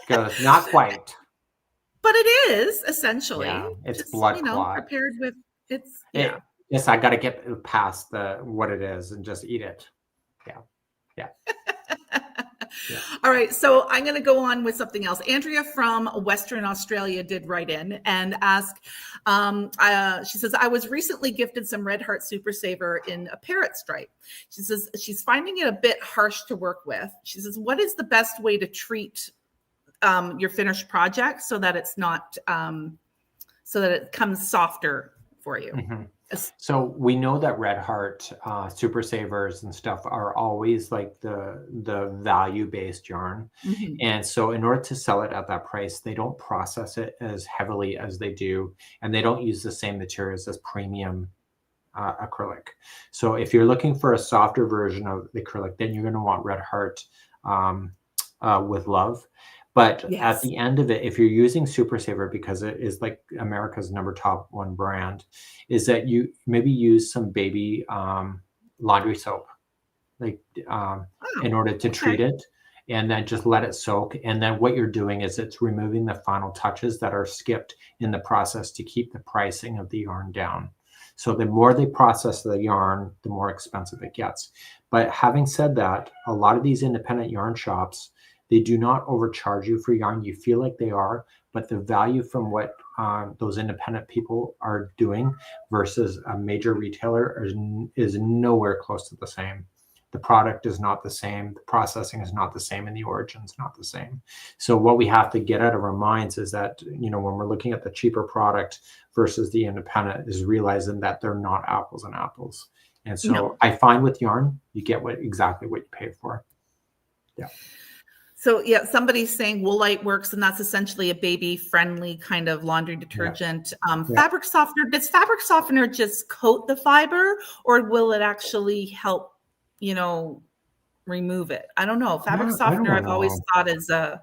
She goes, not quite. But it is essentially. Yeah, it's just, blood clot. Prepared with Yes, I got to get past what it is and just eat it. Yeah. All right, so I'm going to go on with something else. Andrea from Western Australia did write in and ask, she says, I was recently gifted some Red Heart Super Saver in a parrot stripe. She says she's finding it a bit harsh to work with. She says, what is the best way to treat your finished project so that it's not, so that it comes softer for you? Mm-hmm. So we know that Red Heart Super Savers and stuff are always like the value-based yarn. Mm-hmm. And so in order to sell it at that price, they don't process it as heavily as they do, and they don't use the same materials as premium acrylic. So if you're looking for a softer version of the acrylic, then you're going to want Red Heart with Love. But at the end of it, if you're using Super Saver, because it is like America's top one brand, is that you maybe use some baby laundry soap, like in order to treat it, and then just let it soak. And then what you're doing is it's removing the final touches that are skipped in the process to keep the pricing of the yarn down. So the more they process the yarn, the more expensive it gets. But having said that, a lot of these independent yarn shops, they do not overcharge you for yarn. You feel like they are, but the value from what those independent people are doing versus a major retailer is nowhere close to the same. The product is not the same. The processing is not the same, and the origin is not the same. So what we have to get out of our minds is that, when we're looking at the cheaper product versus the independent, is realizing that they're not apples and apples. And so I find with yarn, you get exactly what you pay for. Yeah. So somebody's saying Woolite works, and that's essentially a baby-friendly kind of laundry detergent. Fabric softener, does fabric softener just coat the fiber, or will it actually help, remove it? I don't know. Fabric softener, I've always thought is a...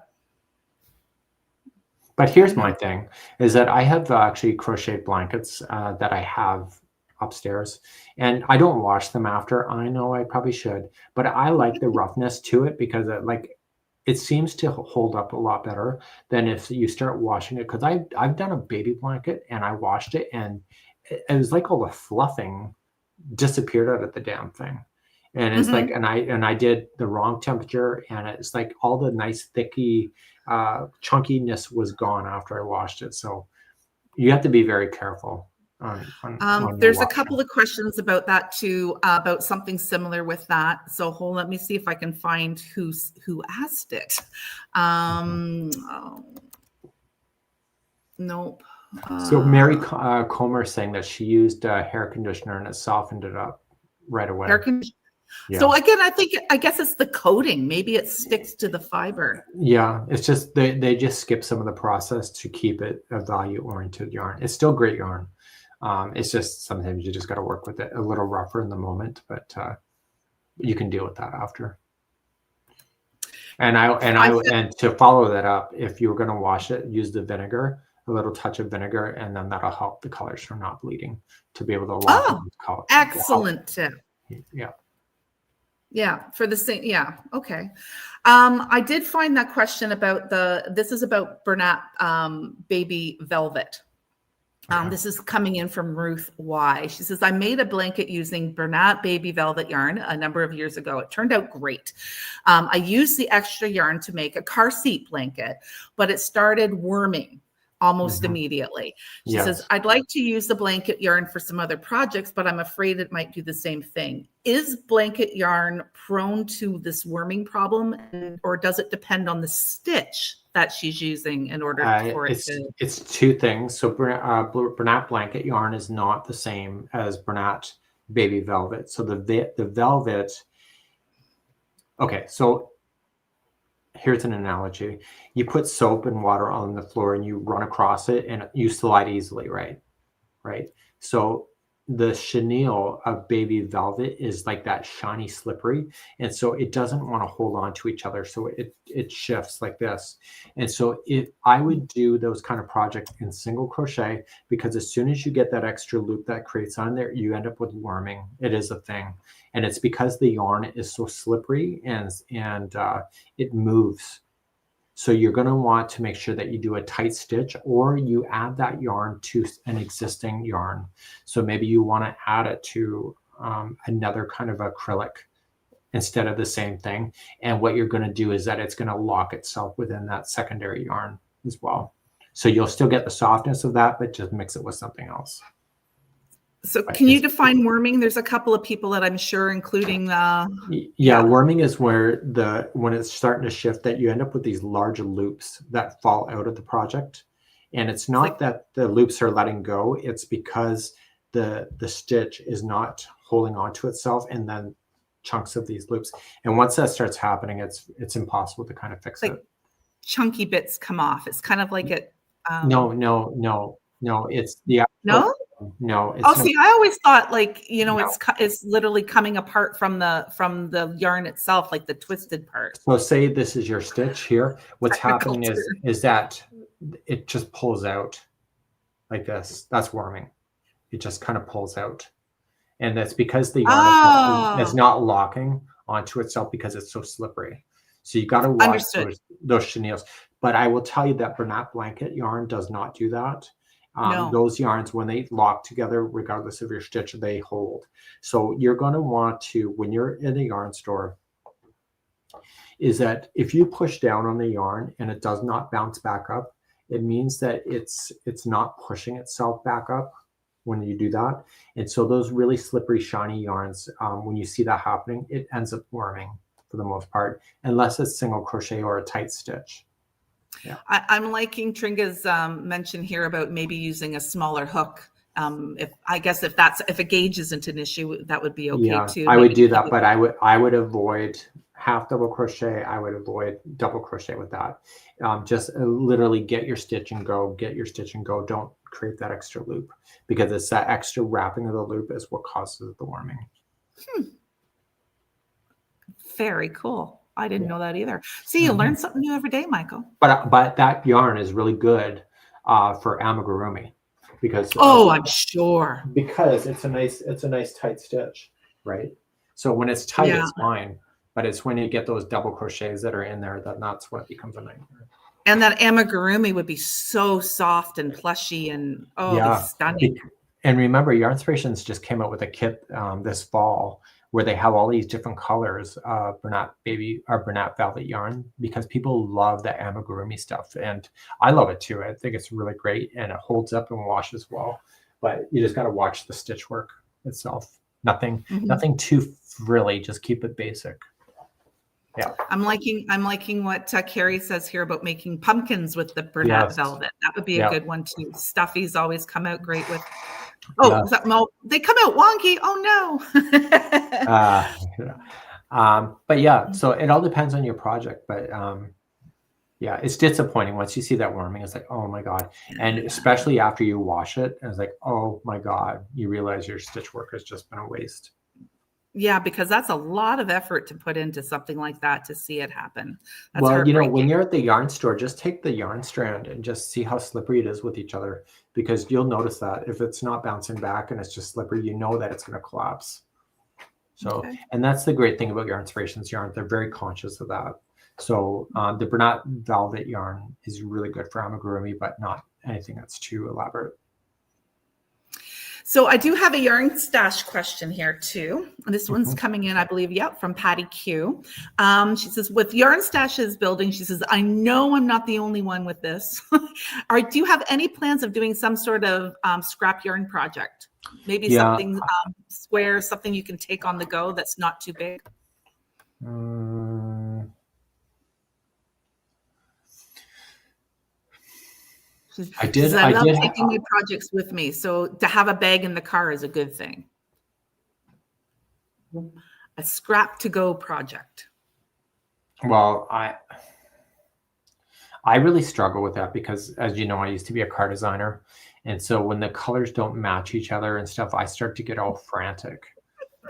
But here's my thing, is that I have actually crocheted blankets that I have upstairs, and I don't wash them after. I know I probably should, but I like the roughness to it because it seems to hold up a lot better than if you start washing it. Because I've done a baby blanket and I washed it, and it was like all the fluffing disappeared out of the damn thing. And it's like, and I did the wrong temperature, and it's like all the nice thicky chunkiness was gone after I washed it. So you have to be very careful. There's a couple of questions about that too, about something similar with that. So let me see if I can find who asked it. Nope. So Mary Comer saying that she used hair conditioner and it softened it up right away. Yeah. So again, I guess it's the coating. Maybe it sticks to the fiber. Yeah, it's just they just skip some of the process to keep it a value-oriented yarn. It's still great yarn. It's just sometimes you just got to work with it a little rougher in the moment, but you can deal with that after. And to follow that up, if you're going to wash it, use the vinegar, a little touch of vinegar, and then that'll help the colors from not bleeding to be able to lock in the color. Excellent tip. Yeah. Yeah, for the same. Yeah. Okay. I did find that question about this is about Bernat baby velvet. This is coming in from Ruth Y. She says, I made a blanket using Bernat baby velvet yarn a number of years ago. It turned out great. I used the extra yarn to make a car seat blanket, but it started worming almost immediately. She says, I'd like to use the blanket yarn for some other projects, but I'm afraid it might do the same thing. Is blanket yarn prone to this worming problem, or does it depend on the stitch that she's using in order for it to? It's two things. So Bernat blanket yarn is not the same as Bernat baby velvet. So the velvet, okay, so here's an analogy. You put soap and water on the floor and you run across it and you slide easily, right? So the chenille of baby velvet is like that shiny, slippery. And so it doesn't want to hold on to each other. So it shifts like this. And so I would do those kind of projects in single crochet, because as soon as you get that extra loop that creates on there, you end up with worming. It is a thing. And it's because the yarn is so slippery and it moves. So you're going to want to make sure that you do a tight stitch, or you add that yarn to an existing yarn. So maybe you want to add it to another kind of acrylic instead of the same thing. And what you're going to do is that it's going to lock itself within that secondary yarn as well. So you'll still get the softness of that, but just mix it with something else. So can you define worming? There's a couple of people that I'm sure, including worming is where when it's starting to shift, that you end up with these large loops that fall out of the project. And it's not that the loops are letting go, it's because the stitch is not holding on to itself, and then chunks of these loops. And once that starts happening, it's impossible to kind of fix it. Chunky bits come off. It's kind of like it. No. It's the actual, No. See, I always thought it's literally coming apart from the yarn itself, like the twisted part. So say this is your stitch here. What's happening is that it just pulls out like this. That's worming. It just kind of pulls out. And that's because the yarn is not locking onto itself because it's so slippery. So you got to watch those chenilles. But I will tell you that Bernat blanket yarn does not do that. Those yarns, when they lock together, regardless of your stitch, they hold. So you're going to want to, when you're in a yarn store, is that if you push down on the yarn and it does not bounce back up, it means that it's not pushing itself back up when you do that. And so those really slippery, shiny yarns, when you see that happening, it ends up worming for the most part, unless it's single crochet or a tight stitch. Yeah. I'm liking Tringa's mention here about maybe using a smaller hook. If a gauge isn't an issue, that would be okay too. I would do that, but I would avoid half double crochet. I would avoid double crochet with that. Just literally get your stitch and go. Don't create that extra loop, because it's that extra wrapping of the loop is what causes the worming. Very cool. I didn't know that either. See, you learn something new every day, Michael. But that yarn is really good for amigurumi. because Oh, I'm sure. because it's a nice tight stitch, right? So when it's tight, Yeah. it's fine, but it's when you get those double crochets that are in there that's when it becomes a nightmare. And that amigurumi would be so soft and plushy and Yeah. stunning. And remember, Yarnspirations just came out with a kit this fall where they have all these different colors of Bernat velvet yarn, because people love the amigurumi stuff, and I love it too. I think it's really great, and it holds up and washes well. But you just got to watch the stitch work itself. Nothing too frilly. Just keep it basic. Yeah. I'm liking what Carrie says here about making pumpkins with the Bernat velvet. That would be a good one too. Stuffies always come out great with. Oh, they come out wonky. Oh no. But yeah, so it all depends on your project. But yeah, it's disappointing once you see that warming. It's like, oh my God. And especially after you wash it, it's like, oh my God, you realize your stitch work has just been a waste. Yeah, because that's a lot of effort to put into something like that to see it happen. That's well, when you're at the yarn store, just take the yarn strand and just see how slippery it is with each other, because you'll notice that if it's not bouncing back and it's just slippery, you know that it's going to collapse. So, and that's the great thing about Yarnspirations yarn. They're very conscious of that. So the Bernat velvet yarn is really good for amigurumi, but not anything that's too elaborate. So I do have a yarn stash question here too. This one's coming in, I believe, from Patty Q. She says, with yarn stashes building, she says, I know I'm not the only one with this. Do you have any plans of doing some sort of scrap yarn project? Maybe something square, something you can take on the go that's not too big? I love taking new projects with me. So to have a bag in the car is a good thing. A scrap to go project. Well, I really struggle with that because, as you know, I used to be a car designer. And so when the colors don't match each other and stuff, I start to get all frantic.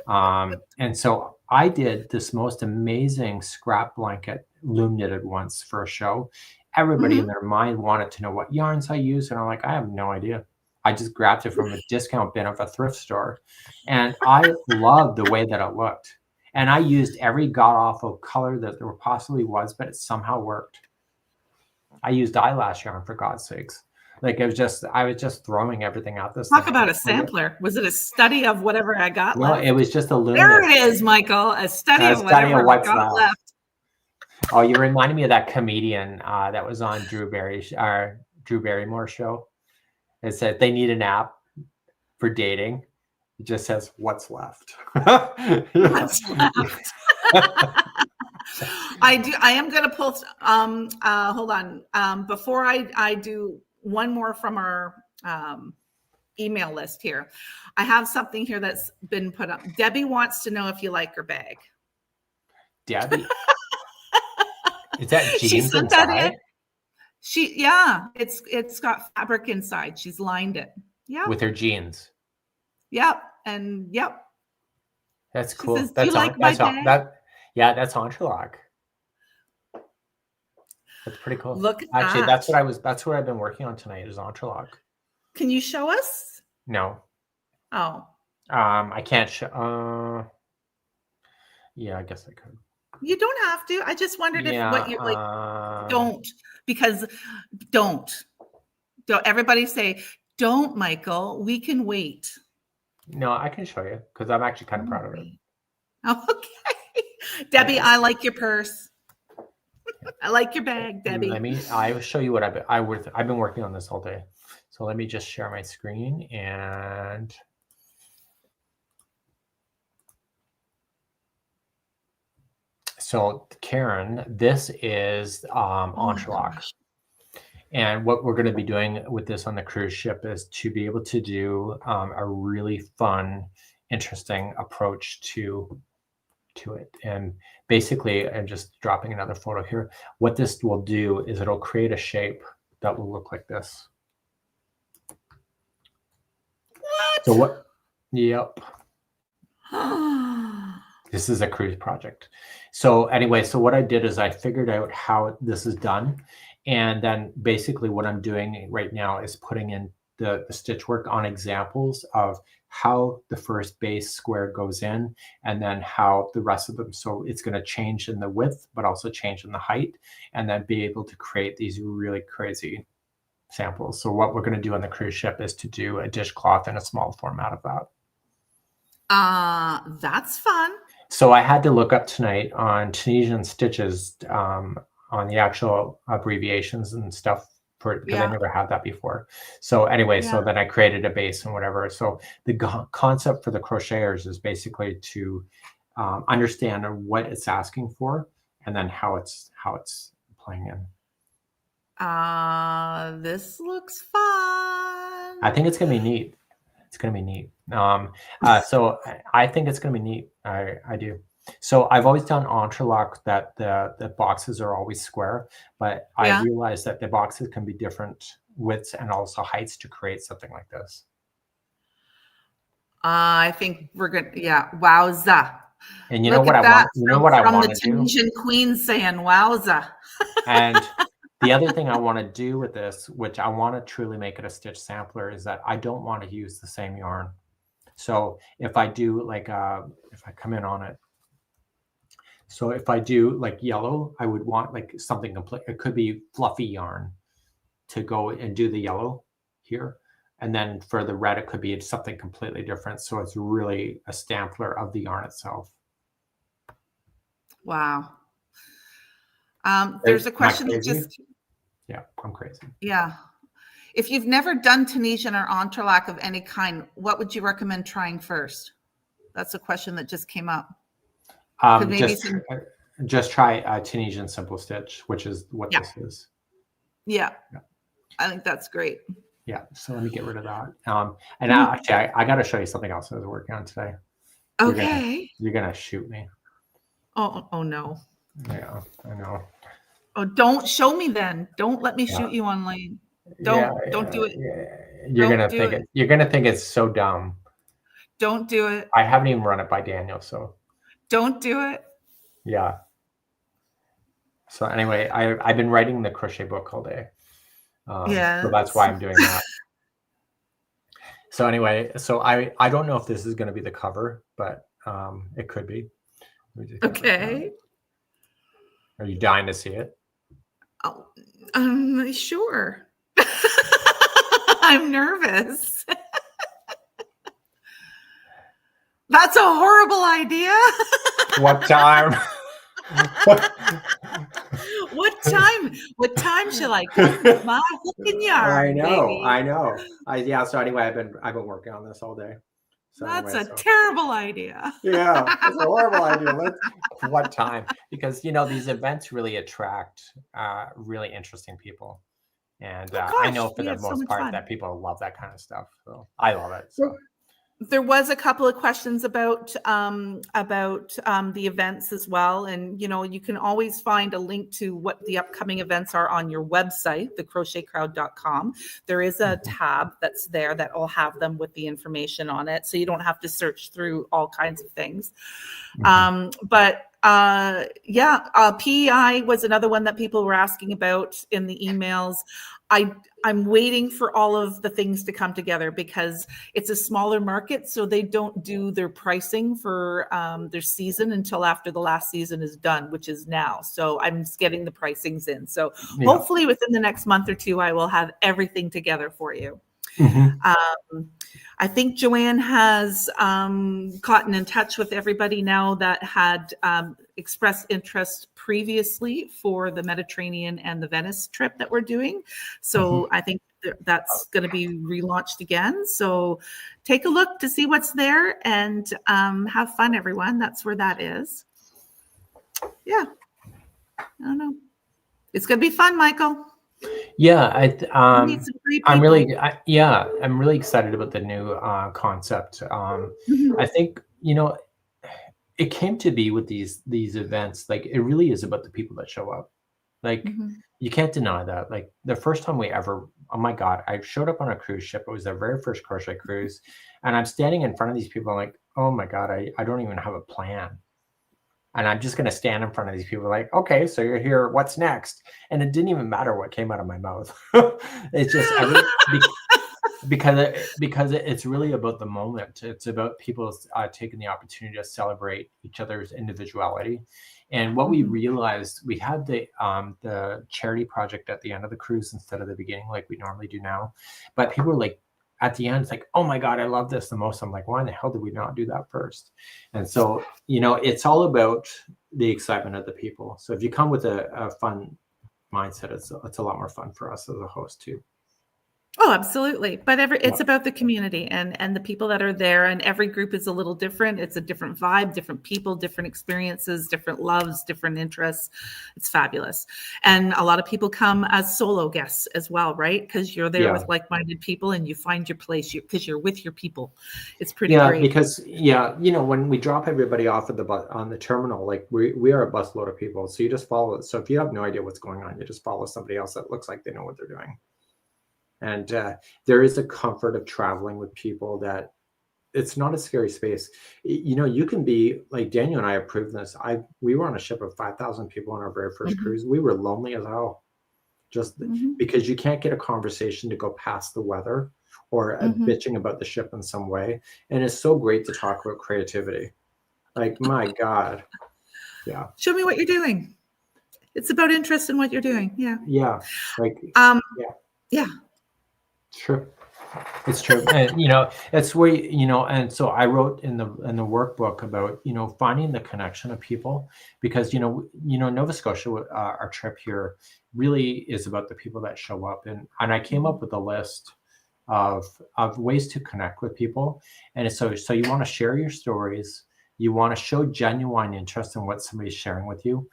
And so I did this most amazing scrap blanket loom knitted once for a show. Everybody in their mind wanted to know what yarns I use. And I'm like, I have no idea. I just grabbed it from a discount bin of a thrift store. And I loved the way that it looked. And I used every god-awful color that there possibly was, but it somehow worked. I used eyelash yarn, for God's sakes. Like, I was just throwing everything out this. Talk about a sampler. Was it a study of whatever I got left? No, it was just a loom. There it is, Michael. A study of whatever I got left. Oh, you reminded me of that comedian that was on Drew Barrymore's show. It said they need an app for dating. It just says what's left. What's left? I am going to pull. Hold on. Before I do one more from our email list here, I have something here that's been put up. Debbie wants to know if you like her bag. Debbie. Is that jeans inside? It's got fabric inside. She's lined it. Yeah. With her jeans. Yep. And yep. That's cool. Says, that's that's entrelac. That's pretty cool. Look at Actually, that. that's what I've been working on tonight is entrelac. Can you show us? No. Oh. I can't show yeah, I guess I could. You don't have to. I just wondered if what you like. Don't everybody say, don't, Michael. We can wait. No, I can show you because I'm actually kind of proud of it. Okay. Debbie, I like your purse. I like your bag, Debbie. I will show you what I've been working on this all day. So let me just share my screen and so Karen, this is entrelac. And what we're going to be doing with this on the cruise ship is to be able to do a really fun, interesting approach to it. And basically, I'm just dropping another photo here. What this will do is it'll create a shape that will look like this. What? So what? Yep. This is a cruise project. So anyway, so what I did is I figured out how this is done. And then basically what I'm doing right now is putting in the stitch work on examples of how the first base square goes in and then how the rest of them. So it's going to change in the width, but also change in the height, and then be able to create these really crazy samples. So what we're going to do on the cruise ship is to do a dishcloth in a small format of that. That's fun. So I had to look up tonight on Tunisian stitches, on the actual abbreviations and stuff, because I never had that before. So anyway, so then I created a base and whatever. So the concept for the crocheters is basically to understand what it's asking for, and then how it's playing in. This looks fun. I think it's gonna be neat. It's gonna be neat. So I think it's gonna be neat. I do. So I've always done entrelac that the boxes are always square, but I realized that the boxes can be different widths and also heights to create something like this. I think we're good. Yeah. Wowza. And you know what I want? You know what I want to do? From the Tunisian queen saying wowza. And the other thing I want to do with this, which I want to truly make it a stitch sampler, is that I don't want to use the same yarn. So if I do like, if I come in on it, so if I do like yellow, I would want like something complete. It could be fluffy yarn to go and do the yellow here. And then for the red, it could be something completely different. So it's really a sampler of the yarn itself. Wow. There's a question that just... Yeah, I'm crazy. Yeah. If you've never done Tunisian or entrelac of any kind, what would you recommend trying first? That's a question that just came up. Just try Tunisian simple stitch, which is what this is. Yeah. I think that's great. Yeah. So let me get rid of that. And actually, I got to show you something else I was working on today. Okay. You're gonna shoot me. Oh no. Yeah, I know. Oh, don't show me then. Don't let me shoot you online. Don't do it. Yeah. You're gonna think it's so dumb. Don't do it. I haven't even run it by Daniel, so don't do it. Yeah. So anyway, I've been writing the crochet book all day. So that's why I'm doing that. So anyway, so I don't know if this is going to be the cover, but it could be. Okay. Are you dying to see it? Oh, sure. I'm nervous. That's a horrible idea. What time? What time shall I come? My hooking yarn. I know. Yeah. So anyway, I've been working on this all day. So that's a terrible idea. Yeah, it's a horrible idea. What time? Because these events really attract really interesting people, and I know for the most part that people love that kind of stuff. So I love it. So. There was a couple of questions about the events as well. And, you can always find a link to what the upcoming events are on your website, thecrochetcrowd.com. There is a tab that's there that will have them with the information on it. So you don't have to search through all kinds of things. PEI was another one that people were asking about in the emails. I'm waiting for all of the things to come together because it's a smaller market, so they don't do their pricing for their season until after the last season is done, which is now. So I'm just getting the pricings in. So hopefully within the next month or two, I will have everything together for you. I think Joanne has gotten in touch with everybody now that had expressed interest previously for the Mediterranean and the Venice trip that we're doing. So I think that's going to be relaunched again. So take a look to see what's there and have fun, everyone. That's where that is. Yeah. I don't know. It's going to be fun, Michael. Yeah, I'm really excited about the new concept. I think it came to be with these events. Like it really is about the people that show up. Like you can't deny that. Like the first time oh my God, I showed up on a cruise ship. It was their very first crochet cruise, and I'm standing in front of these people. I'm like, oh my God, I don't even have a plan. And I'm just going to stand in front of these people like, okay, so you're here. What's next? And it didn't even matter what came out of my mouth. It's just because it's really about the moment. It's about people taking the opportunity to celebrate each other's individuality. And what we realized, we had the charity project at the end of the cruise instead of the beginning, like we normally do now. But people were like, at the end, it's like, oh my God, I love this the most. I'm like, why in the hell did we not do that first? And so, it's all about the excitement of the people. So if you come with a fun mindset, it's a lot more fun for us as a host too. Oh, absolutely. But it's about the community and the people that are there, and every group is a little different. It's a different vibe, different people, different experiences, different loves, different interests. It's fabulous. And a lot of people come as solo guests as well, right? Because you're there with like-minded people and you find your place because you're with your people. It's pretty great. Because when we drop everybody off at the bus on the terminal, like we are a busload of people. So you just follow it. So if you have no idea what's going on, you just follow somebody else that looks like they know what they're doing. And there is a comfort of traveling with people that it's not a scary space. You can be like Daniel and I have proven this. We were on a ship of 5,000 people on our very first cruise. We were lonely as hell, just because you can't get a conversation to go past the weather or bitching about the ship in some way. And it's so great to talk about creativity. Like, my God. Yeah. Show me what you're doing. It's about interest in what you're doing. Yeah. Yeah. Like, yeah. Sure. It's true. And, it's where, and so I wrote in the workbook about, finding the connection of people because, Nova Scotia, our trip here really is about the people that show up. And I came up with a list of ways to connect with people. And so you want to share your stories. You want to show genuine interest in what somebody's sharing with you.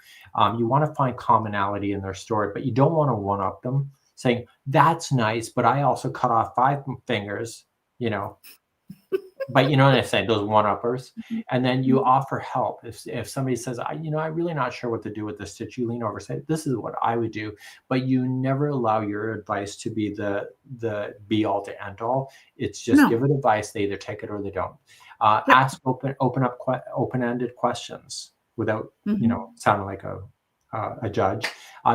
You want to find commonality in their story, but you don't want to one-up them, saying, that's nice, but I also cut off 5 fingers, but you know what I'm saying, those one-uppers. And then you offer help. If somebody says, I'm really not sure what to do with this stitch, you lean over and say, this is what I would do. But you never allow your advice to be the be all to end all. It's just give it advice. They either take it or they don't. Ask open-ended questions without, sounding like a judge.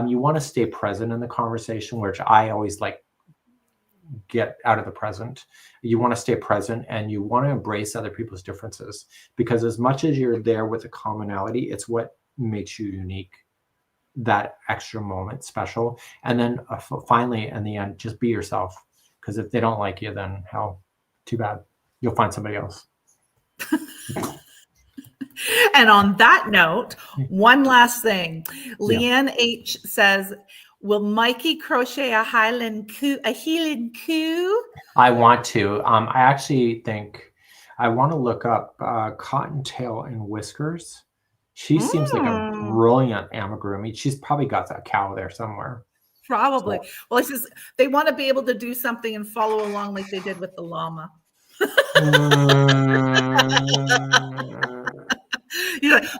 You want to stay present in the conversation, which I always like get out of the present. You want to stay present and you want to embrace other people's differences, because as much as you're there with a commonality, it's what makes you unique, that extra moment special. And then finally, in the end, just be yourself, because if they don't like you, then hell, too bad. You'll find somebody else. And on that note, one last thing. Leanne H says, will Mikey crochet a Highland coup? I want to. I actually think I want to look up Cottontail and Whiskers. She seems like a brilliant amigurumi. She's probably got that cow there somewhere. Probably. So. Well, it's just they want to be able to do something and follow along like they did with the llama.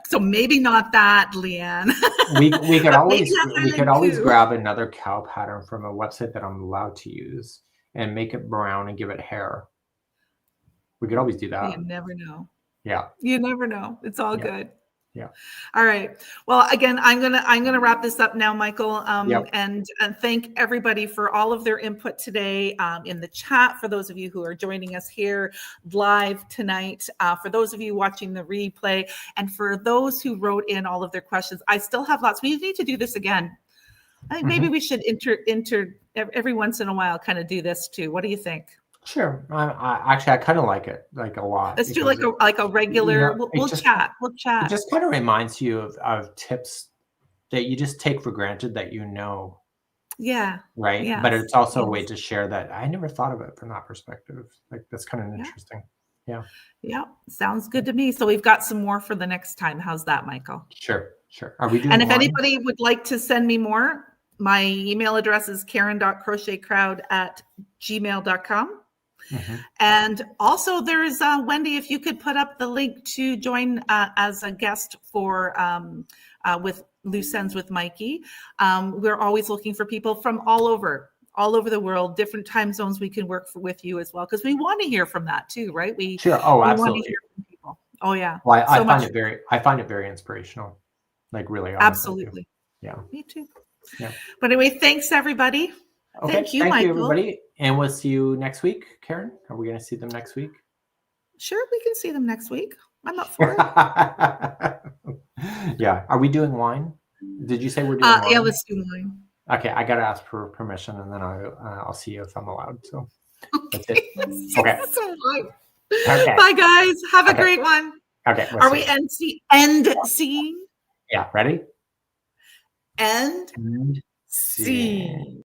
So maybe not that, Leanne. we could always grab another cow pattern from a website that I'm allowed to use and make it brown and give it hair. We could always do that. You never know. Yeah. You never know. It's all good. Yeah. All right. Well, again, I'm gonna wrap this up now, Michael. And thank everybody for all of their input today in the chat. For those of you who are joining us here live tonight, for those of you watching the replay, and for those who wrote in all of their questions, I still have lots. We need to do this again. I think maybe we should enter every once in a while. Kind of do this too. What do you think? Sure. I kind of like it, like a lot. Let's do like a regular. We'll chat. We'll chat. It just kind of reminds you of tips that you just take for granted that Yeah. Right. Yes. But it's also a way to share that. I never thought of it from that perspective. Like that's kind of interesting. Yeah. Yeah. Sounds good to me. So we've got some more for the next time. How's that, Michael? Sure. Are we doing? And if anybody would like to send me more, my email address is karen.crochetcrowd@gmail.com. And also there's Wendy, if you could put up the link to join as a guest for with Loose Ends with Mikey. We're always looking for people from all over the world, different time zones. We can work with you as well, because we want to hear from that too, right? Sure. Oh, absolutely. Want to hear from people. Oh yeah. Well, I find it very inspirational. Like really. Absolutely. Yeah. Me too. Yeah. But anyway, thanks everybody. Okay. Thank you, Thank you, Michael. everybody. And we'll see you next week. Karen, are we going to see them next week? Sure, we can see them next week. I'm up for it. Yeah. Are we doing wine? Did you say we're doing wine? Yeah, let's do mine. Okay. I got to ask for permission and then I'll see you if I'm allowed. So that's it. Okay. Okay. Bye, guys. Have a Okay. great one. Okay. Are we end seeing? Yeah. Ready? End And seeing.